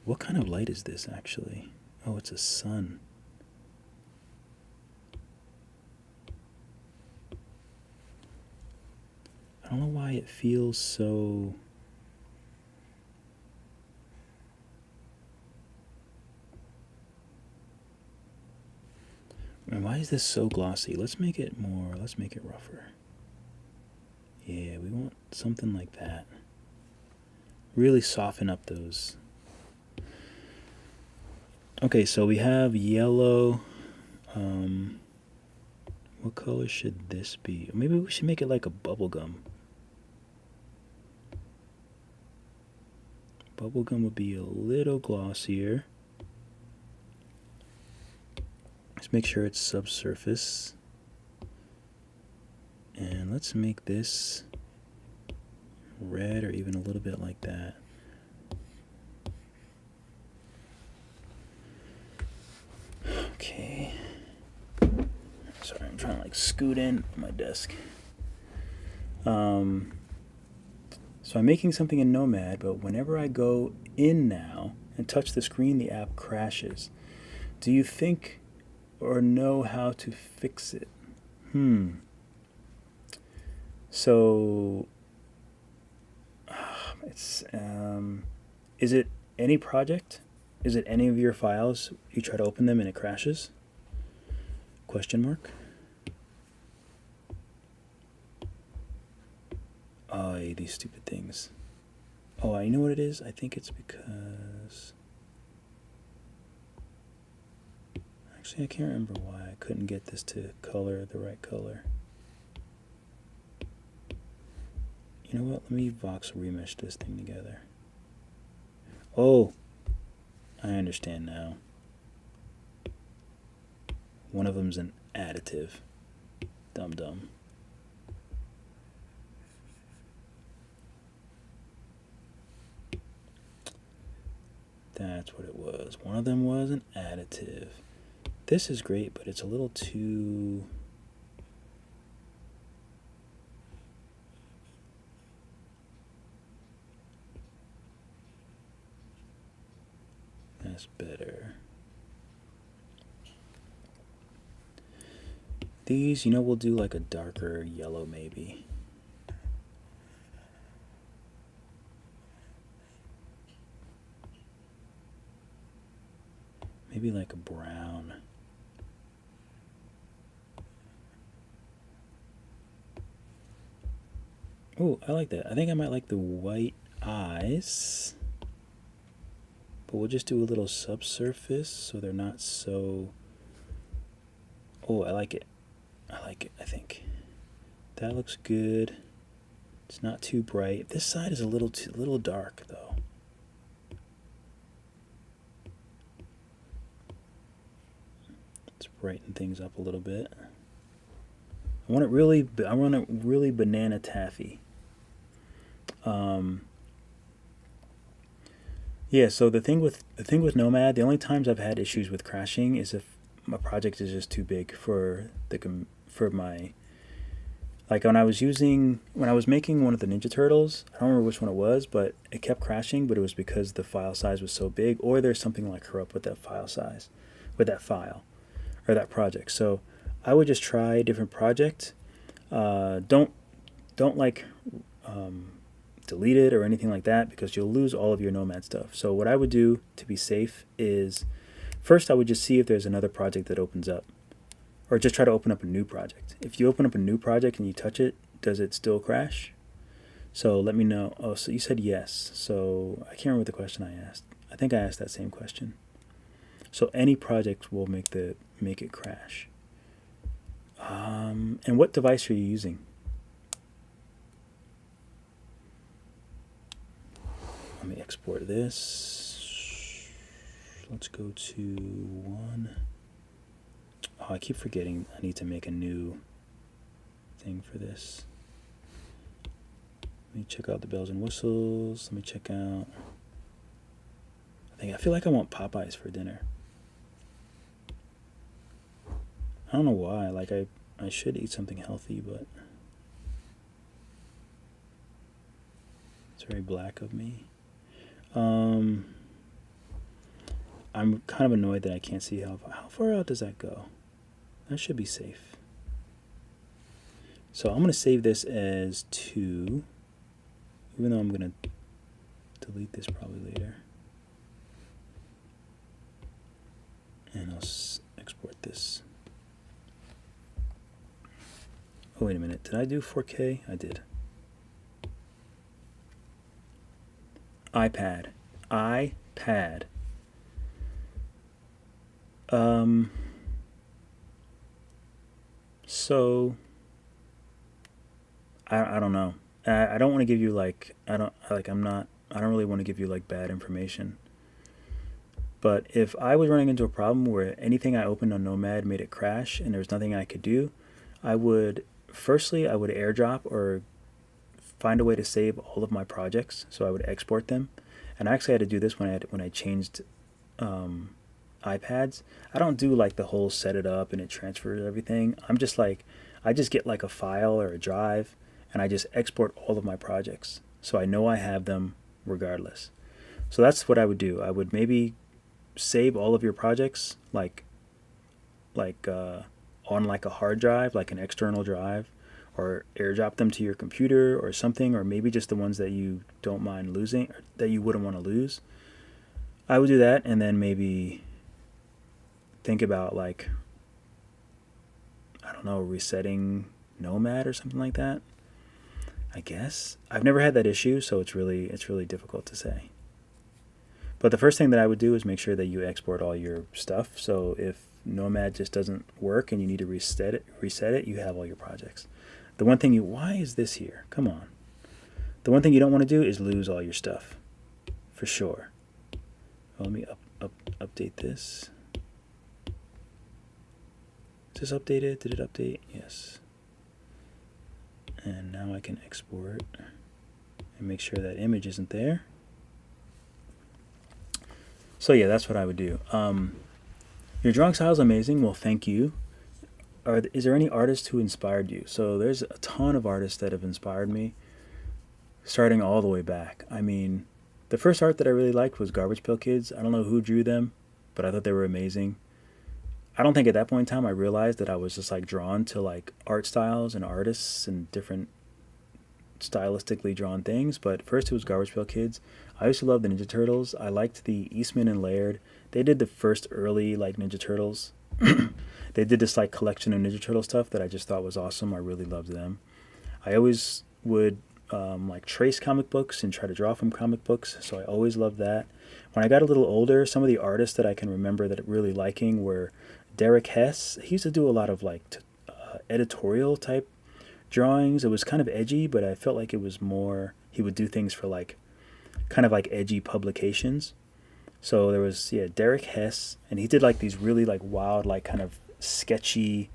S1: What kind of light is this actually? Oh, it's a sun. I don't know why it feels so. And why is this so glossy? Let's make it rougher. Yeah, we want something like that. Really soften up those. Okay, so we have yellow. What color should this be? Maybe we should make it like a bubblegum. Bubblegum would be a little glossier. Let's make sure it's subsurface. And let's make this red or even a little bit like that. Okay. Sorry, I'm trying to like scoot in on my desk. So I'm making something in Nomad, but whenever I go in now and touch the screen, the app crashes. Do you think or know how to fix it? So it's is it any project? Is it any of your files? You try to open them and it crashes? Question mark. Oh, these stupid things. Oh, I know what it is. I think it's because... Actually, I can't remember why I couldn't get this to color the right color. You know what? Let me Vox remesh this thing together. Oh, I understand now. One of them's an additive. Dum-dum. That's what it was. One of them was an additive. This is great, but it's a little too... That's better. These, you know, we'll do like a darker yellow maybe. Maybe like a brown. Oh, I like that. I think I might like the white eyes. But we'll just do a little subsurface so they're not so... Oh, I like it. I like it, I think. That looks good. It's not too bright. This side is a little dark, though. Let's brighten things up a little bit. I want it really banana taffy. Yeah, so the thing with Nomad, the only times I've had issues with crashing is if my project is just too big for my, like when I was making one of the Ninja Turtles, I don't remember which one it was, but it kept crashing, but it was because the file size was so big, or there's something like corrupt with that file size, with that file or that project. So I would just try a different project. Don't like delete it or anything like that, because you'll lose all of your Nomad stuff. So what I would do to be safe is, first I would just see if there's another project that opens up, or just try to open up a new project. If you open up a new project and you touch it, does it still crash? So let me know. Oh, so you said yes. So I can't remember the question I asked. I think I asked that same question. So any project will make it crash. And what device are you using? Let me export this. Let's go to one. Oh, I keep forgetting I need to make a new thing for this. Let me check out the bells and whistles. Let me check out... I feel like I want Popeyes for dinner. I don't know why. Like I should eat something healthy, but it's very black of me. I'm kind of annoyed that I can't see how far out does that go. That should be safe. So I'm going to save this as 2, even though I'm going to delete this probably later. And I'll export this. Oh, wait a minute. Did I do 4K? I did. iPad. So I don't know. I don't want to give you like I don't really want to give you like bad information. But if I was running into a problem where anything I opened on Nomad made it crash and there was nothing I could do, I would airdrop or find a way to save all of my projects. So I would export them. And I actually had to do this when I changed iPads. I don't do like the whole set it up and it transfers everything. I'm just like, I just get like a file or a drive and I just export all of my projects. So I know I have them regardless. So that's what I would do. I would maybe save all of your projects like on like a hard drive, like an external drive, or airdrop them to your computer or something, or maybe just the ones that you don't mind losing, or that you wouldn't want to lose. I would do that, and then maybe think about like, I don't know, resetting Nomad or something like that. I guess I've never had that issue, so it's really difficult to say. But the first thing that I would do is make sure that you export all your stuff. So if Nomad just doesn't work and you need to reset it, you have all your projects. The one thing why is this here? Come on. The one thing you don't want to do is lose all your stuff, for sure. Well, let me update this. Is this updated? Did it update? Yes. And now I can export and make sure that image isn't there. So yeah, that's what I would do. Your drawing style is amazing. Well, thank you. Is there any artist who inspired you? So there's a ton of artists that have inspired me, starting all the way back. I mean, the first art that I really liked was Garbage Pail Kids. I don't know who drew them, but I thought they were amazing. I don't think at that point in time I realized that I was just like drawn to like art styles and artists and different stylistically drawn things. But first it was Garbage Pail Kids. I used to love the Ninja Turtles. I liked the Eastman and Laird. They did the first early like Ninja Turtles. They did this like collection of Ninja Turtle stuff that I just thought was awesome. I really loved them. I always would like trace comic books and try to draw from comic books, so I always loved that. When I got a little older, some of the artists that I can remember that really liking were Derek Hess. He used to do a lot of like editorial type drawings. It was kind of edgy, but I felt like it was more, he would do things for like kind of like edgy publications. So there was, yeah, Derek Hess, and he did like these really like wild, like kind of sketchy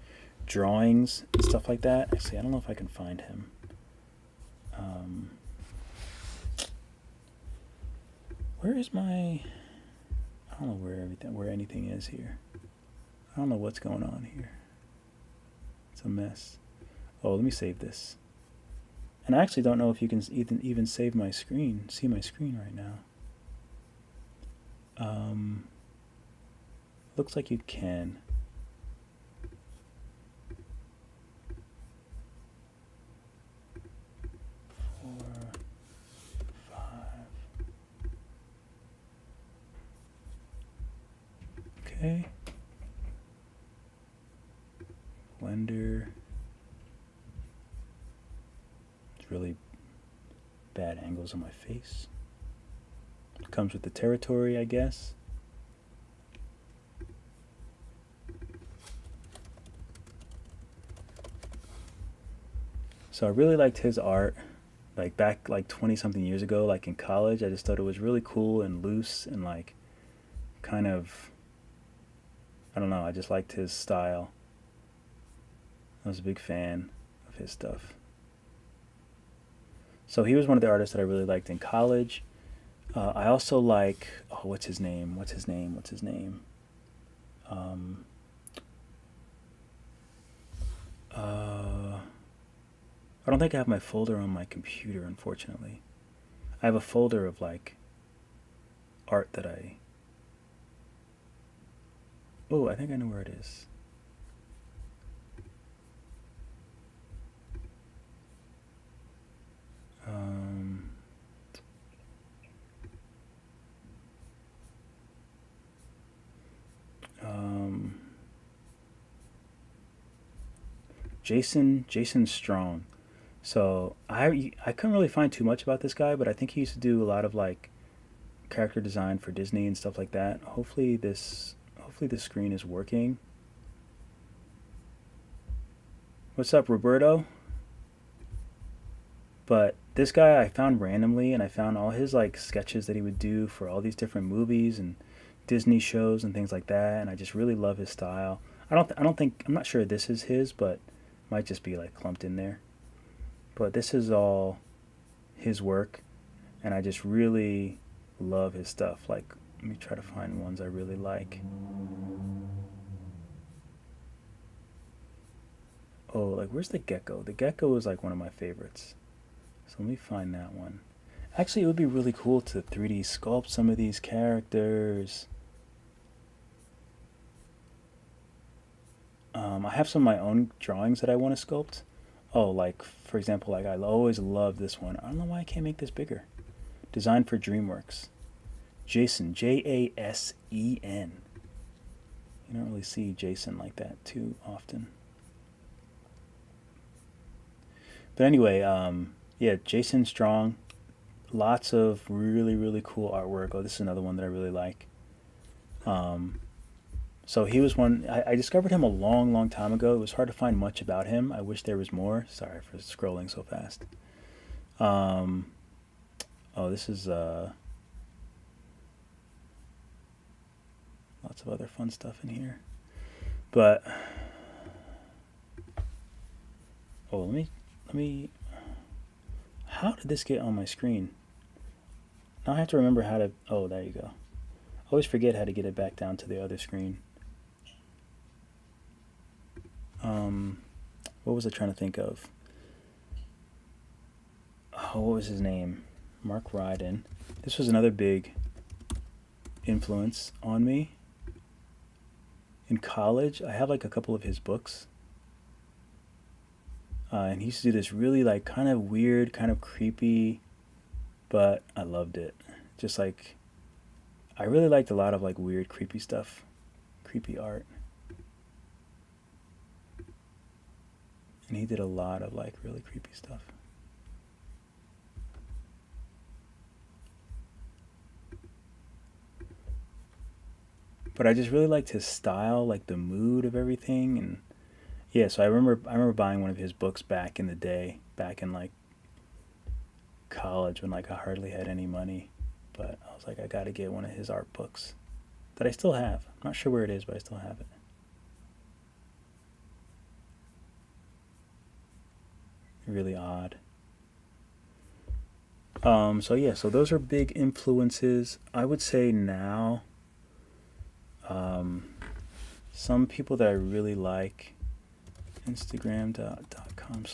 S1: drawings and stuff like that. Actually, I don't know if I can find him. Where is my, I don't know where anything is here. I don't know what's going on here. It's a mess. Oh, let me save this. And I actually don't know if you can even save my screen, see my screen right now. Looks like you can. Okay. Blender. It's really bad angles on my face. Comes with the territory, I guess. So I really liked his art, like back like 20 something years ago, like in college. I just thought it was really cool and loose and like kind of, I don't know, I just liked his style. I was a big fan of his stuff. So he was one of the artists that I really liked in college. I also like, oh, what's his name? I don't think I have my folder on my computer, unfortunately. I have a folder of like art that oh, I think I know where it is. Jason Strong. So I couldn't really find too much about this guy, but I think he used to do a lot of like character design for Disney and stuff like that. Hopefully this screen is working. What's up, Roberto? But this guy I found randomly, and I found all his like sketches that he would do for all these different movies and Disney shows and things like that, and I just really love his style. I'm not sure this is his, but might just be like clumped in there. But this is all his work, and I just really love his stuff. Like, let me try to find ones I really like. Oh, like, where's the gecko? The gecko is like one of my favorites. So let me find that one. Actually, it would be really cool to 3D sculpt some of these characters. I have some of my own drawings that I want to sculpt. Oh, like, for example, like, I always love this one. I don't know why I can't make this bigger. Designed for DreamWorks. Jason, Jasen. You don't really see Jason like that too often. But anyway, yeah, Jason Strong. Lots of really, really cool artwork. Oh, this is another one that I really like. So he was one, I discovered him a long, long time ago. It was hard to find much about him. I wish there was more. Sorry for scrolling so fast. Oh, this is lots of other fun stuff in here. But oh, let me how did this get on my screen? Now I have to remember how to, oh, there you go. I always forget how to get it back down to the other screen. What was I trying to think of? Oh, what was his name? Mark Ryden. This was another big influence on me. In college, I have like a couple of his books. And he used to do this really like kind of weird, kind of creepy, but I loved it. Just like, I really liked a lot of like weird, creepy stuff, creepy art. And he did a lot of like really creepy stuff. But I just really liked his style, like the mood of everything. And yeah, so I remember buying one of his books back in the day, back in like college when like I hardly had any money. But I was like, I gotta get one of his art books that I still have. I'm not sure where it is, but I still have it. Really odd. So yeah, so those are big influences. I would say now, some people that I really like, Instagram.com/,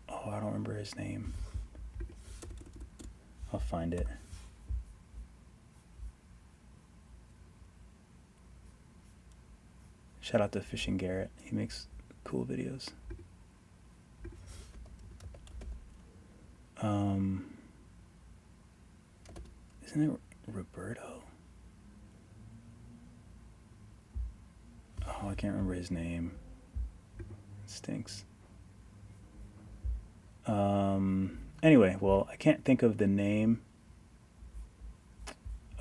S1: oh, I don't remember his name. I'll find it. Shout out to Fishing Garrett. He makes cool videos. Isn't it Roberto? Oh, I can't remember his name. It stinks. Anyway, well, I can't think of the name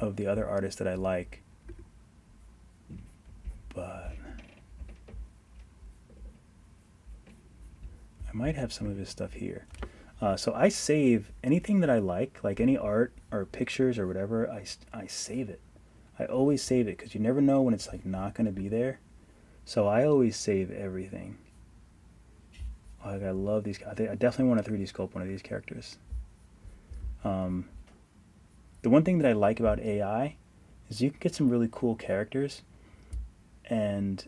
S1: of the other artist that I like, but I might have some of his stuff here. So I save anything that I like any art or pictures or whatever, I save it. I always save it because you never know when it's like not going to be there. So I always save everything. Like, I love these. I definitely want to 3D sculpt one of these characters. The one thing that I like about AI is you can get some really cool characters, and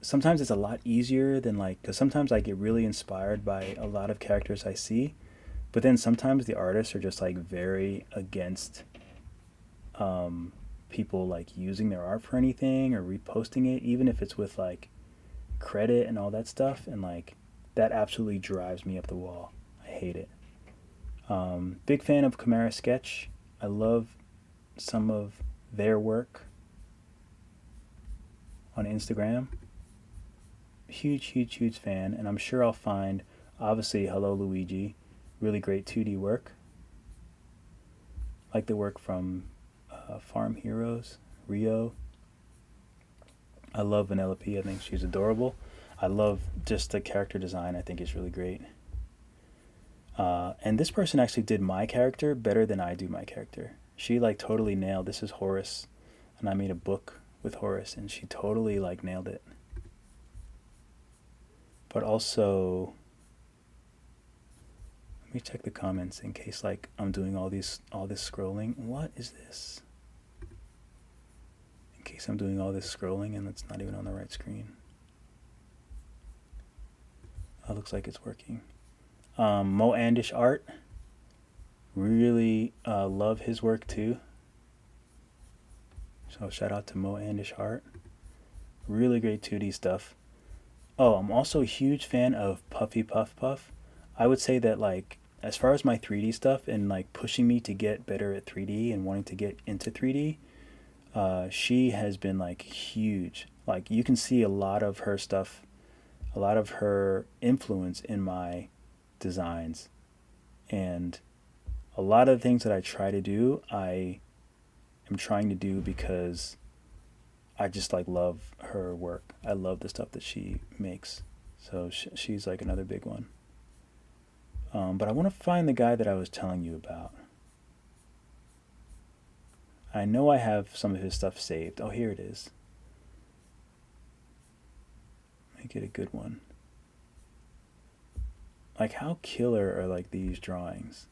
S1: sometimes it's a lot easier than like, because sometimes I get really inspired by a lot of characters I see, but then sometimes the artists are just like very against people like using their art for anything or reposting it, even if it's with like credit and all that stuff, and like that absolutely drives me up the wall. I hate it. Big fan of Chimera Sketch. I love some of their work on Instagram. Huge fan, and I'm sure I'll find, obviously, Hello Luigi, really great 2D work. Like the work from Farm Heroes, Rio. I love Vanellope. I think she's adorable. I love just the character design. I think is really great. And this person actually did my character better than I do my character. She like totally nailed. This is Horace, and I made a book with Horace, and she totally like nailed it. But also, Let me check the comments in case like I'm doing all this scrolling. What is this? In case I'm doing all this scrolling and it's not even on the right screen. Oh, looks like it's working. Mo Andish Art. Really love his work too. So shout out to Mo Andish Art. Really great 2D stuff. Oh, I'm also a huge fan of Puffy Puff Puff. I would say that like as far as my 3D stuff and like pushing me to get better at 3D and wanting to get into 3D, she has been like huge. Like you can see a lot of her stuff, a lot of her influence in my designs, and a lot of the things that I try to do, I am trying to do because I just like love her work. I love the stuff that she makes. So she's like another big one. But I want to find the guy that I was telling you about. I know I have some of his stuff saved. Oh, here it is. Make it a good one. Like how killer are like these drawings?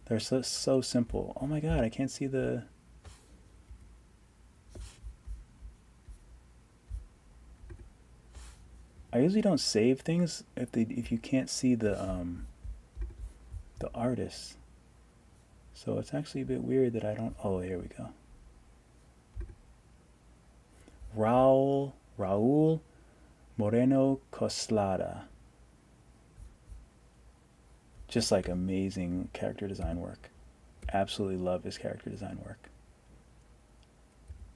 S1: They're so simple. Oh my god, I can't see the... I usually don't save things if you can't see the artist. So it's actually a bit weird that I don't... Oh, here we go. Raul Moreno Coslada. Just like amazing character design work. Absolutely love his character design work.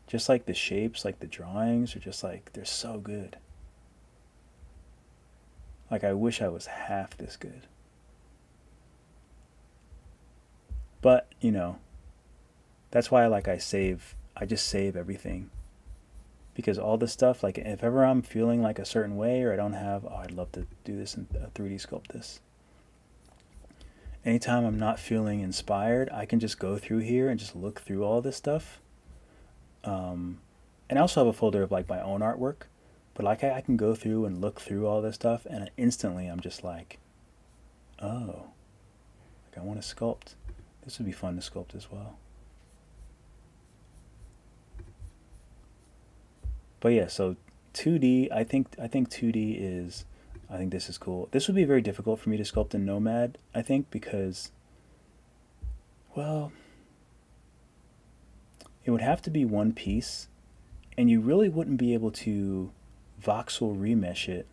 S1: Just like the shapes, like the drawings are just like, they're so good. Like I wish I was half this good. But, you know, that's why I just save everything. Because all this stuff, like if ever I'm feeling like a certain way or I don't have, oh, I'd love to do this and 3D sculpt this. Anytime I'm not feeling inspired, I can just go through here and just look through all this stuff. And I also have a folder of like my own artwork. But like I can go through and look through all this stuff and instantly I'm just like, oh, like I want to sculpt. This would be fun to sculpt as well. But yeah, so 2D, I think 2D is, I think this is cool. This would be very difficult for me to sculpt in Nomad, I think, because, well, it would have to be one piece and you really wouldn't be able to voxel remesh it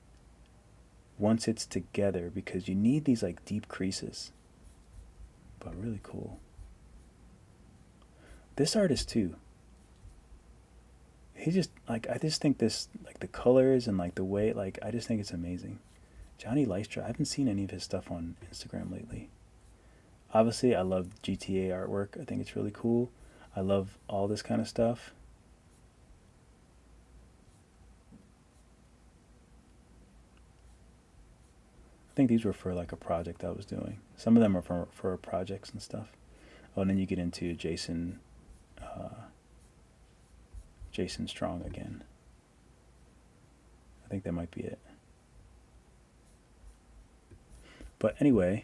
S1: once it's together because you need these like deep creases. But really cool. This artist too. He just like, I just think this, like the colors and like the way, like I just think it's amazing. Johnny Lystra, I haven't seen any of his stuff on Instagram lately. Obviously I love GTA artwork. I think it's really cool. I love all this kind of stuff. I think these were for like a project I was doing. Some of them are for projects and stuff. Oh, and then you get into Jason Strong again. I think that might be it. But anyway,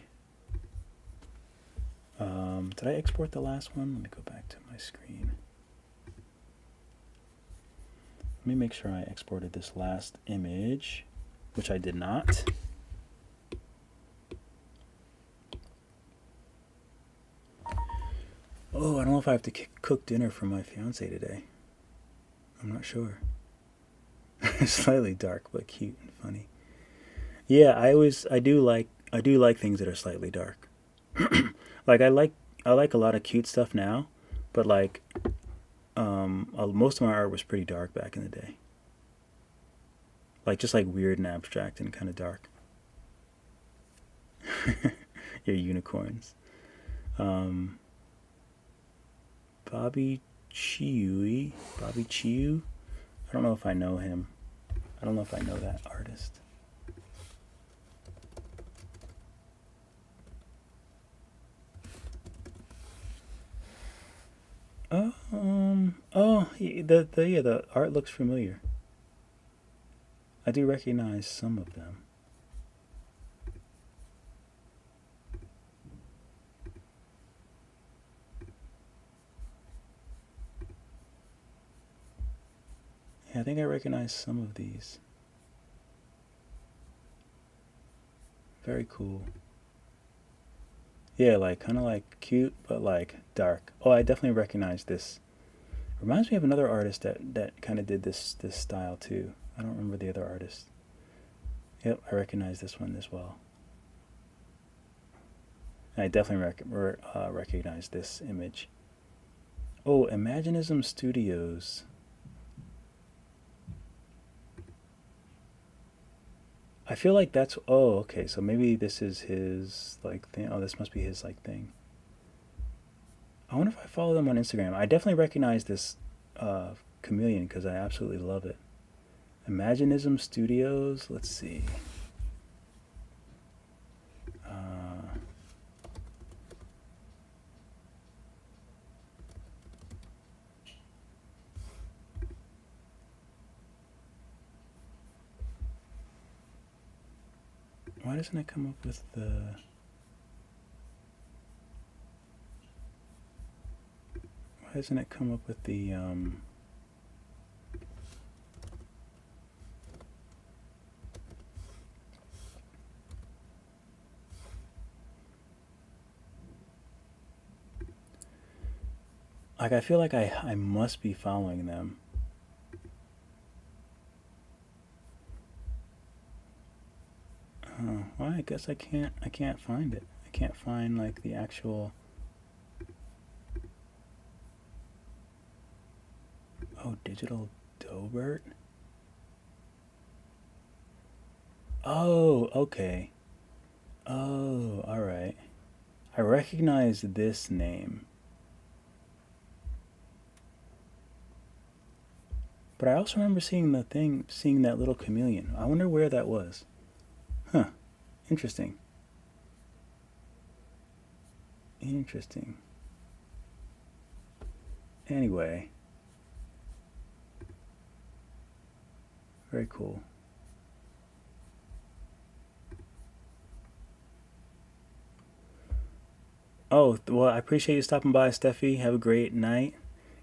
S1: did I export the last one? Let me go back to my screen. Let me make sure I exported this last image, which I did not. Oh, I don't know if I have to cook dinner for my fiance today. I'm not sure. Slightly dark, but cute and funny. Yeah, I do like things that are slightly dark. Like I like a lot of cute stuff now, but like most of my art was pretty dark back in the day. Like just like weird and abstract and kind of dark. Your unicorns. Bobby Chiu. I don't know if I know him. I don't know if I know that artist. The art looks familiar. I do recognize some of them. I think I recognize some of these. Very cool. Yeah, like kind of like cute, but like dark. Oh, I definitely recognize this. Reminds me of another artist that kind of did this style too. I don't remember the other artist. Yep, I recognize this one as well. I definitely recognize this image. Oh, Imaginism Studios. I feel like that's, oh, okay, so maybe this is his like thing. Oh, this must be his like thing. I wonder if I follow them on Instagram. I definitely recognize this chameleon because I absolutely love it. Imaginism Studios, let's see. Why doesn't it come up with the... Why doesn't it come up with the... Like, I feel like I must be following them. Well, I guess I can't find it. I can't find like the actual... Oh, Digital Dobert? Oh, okay. Oh, alright. I recognize this name. But I also remember seeing that little chameleon. I wonder where that was. Huh. Interesting. Interesting. Anyway. Very cool. Oh, well, I appreciate you stopping by, Steffi. Have a great night.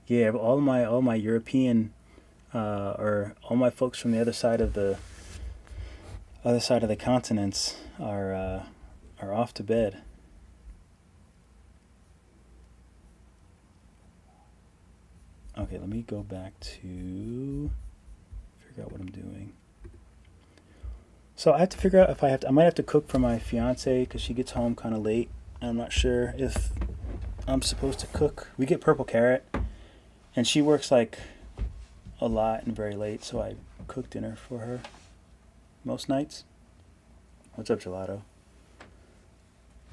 S1: Yeah, all my European or all my folks from the other side of the continents are off to bed. Okay, let me go back to figure out what I'm doing. So I have to figure out if I might have to cook for my fiance because she gets home kind of late. I'm not sure if I'm supposed to cook. We get purple carrot, and she works like a lot and very late, so I cook dinner for her most nights. What's up, Gelato?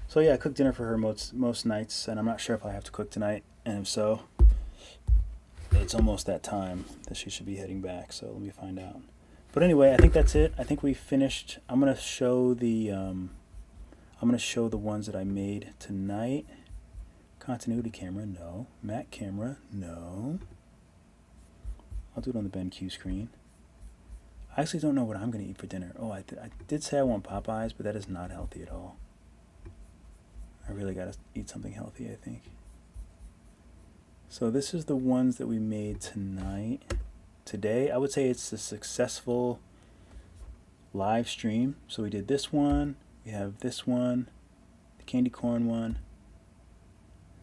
S1: So yeah, I cook dinner for her most nights, and I'm not sure if I have to cook tonight, and if so, it's almost that time that she should be heading back, so let me find out. But anyway, I think that's it. I think we finished. I'm gonna show the ones that I made tonight. Continuity camera, no. Mac camera, no. I'll do it on the BenQ screen. I actually don't know what I'm going to eat for dinner. Oh, I did say I want Popeyes, but that is not healthy at all. I really got to eat something healthy, I think. So this is the ones that we made tonight. Today, I would say it's a successful live stream. So we did this one. We have this one. The candy corn one.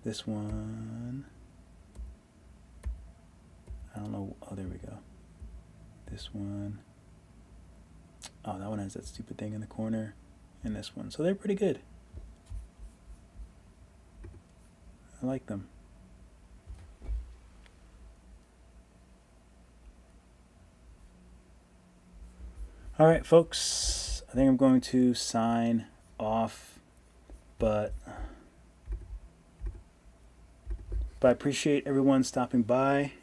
S1: This one. I don't know. Oh, there we go. This one. Oh, that one has that stupid thing in the corner. And this one. So they're pretty good. I like them. All right, folks. I think I'm going to sign off. But I appreciate everyone stopping by.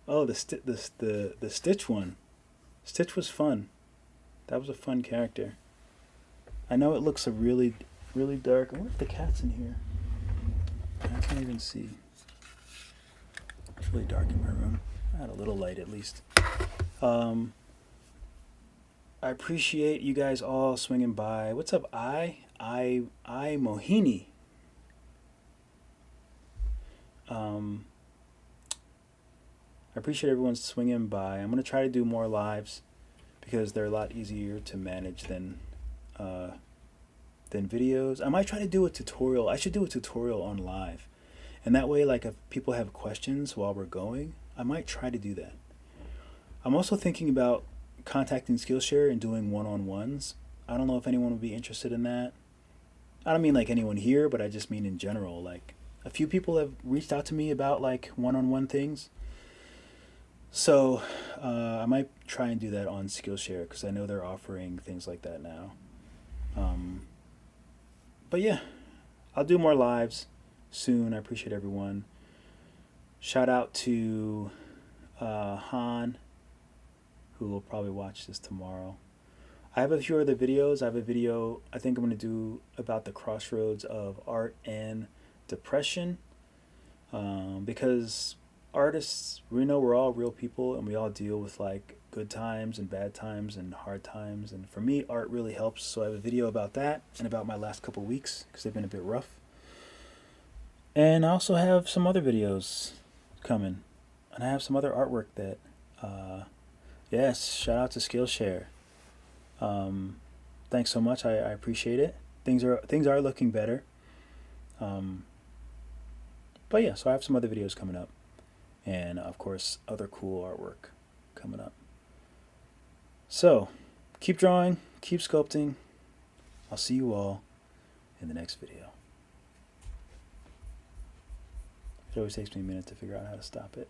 S1: Oh, the Stitch one. Stitch was fun. That was a fun character. I know it looks really dark. I wonder if the cat's in here. I can't even see. It's really dark in my room. I had a little light at least. I appreciate you guys all swinging by. What's up, I Mohini? I appreciate everyone swinging by. I'm going to try to do more lives because they're a lot easier to manage than videos. I might try to do a tutorial. I should do a tutorial on live. And that way, like, if people have questions while we're going, I might try to do that. I'm also thinking about contacting Skillshare and doing one-on-ones. I don't know if anyone would be interested in that. I don't mean like anyone here, but I just mean in general. Like, a few people have reached out to me about like one-on-one things. So I might try and do that on Skillshare because I know they're offering things like that now. But yeah, I'll do more lives soon. I appreciate everyone. Shout out to Han, who will probably watch this tomorrow. I have a few other videos. I have a video I think I'm going to do about the crossroads of art and depression, because artists, we know we're all real people and we all deal with like good times and bad times and hard times, and for me art really helps. So I have a video about that and about my last couple weeks because they've been a bit rough. And I also have some other videos coming, and I have some other artwork that yes, shout out to Skillshare. Thanks so much. I appreciate it. Things are looking better. But yeah, so I have some other videos coming up, and of course other cool artwork coming up. So keep drawing, keep sculpting. I'll see you all in the next video. It always takes me a minute to figure out how to stop it.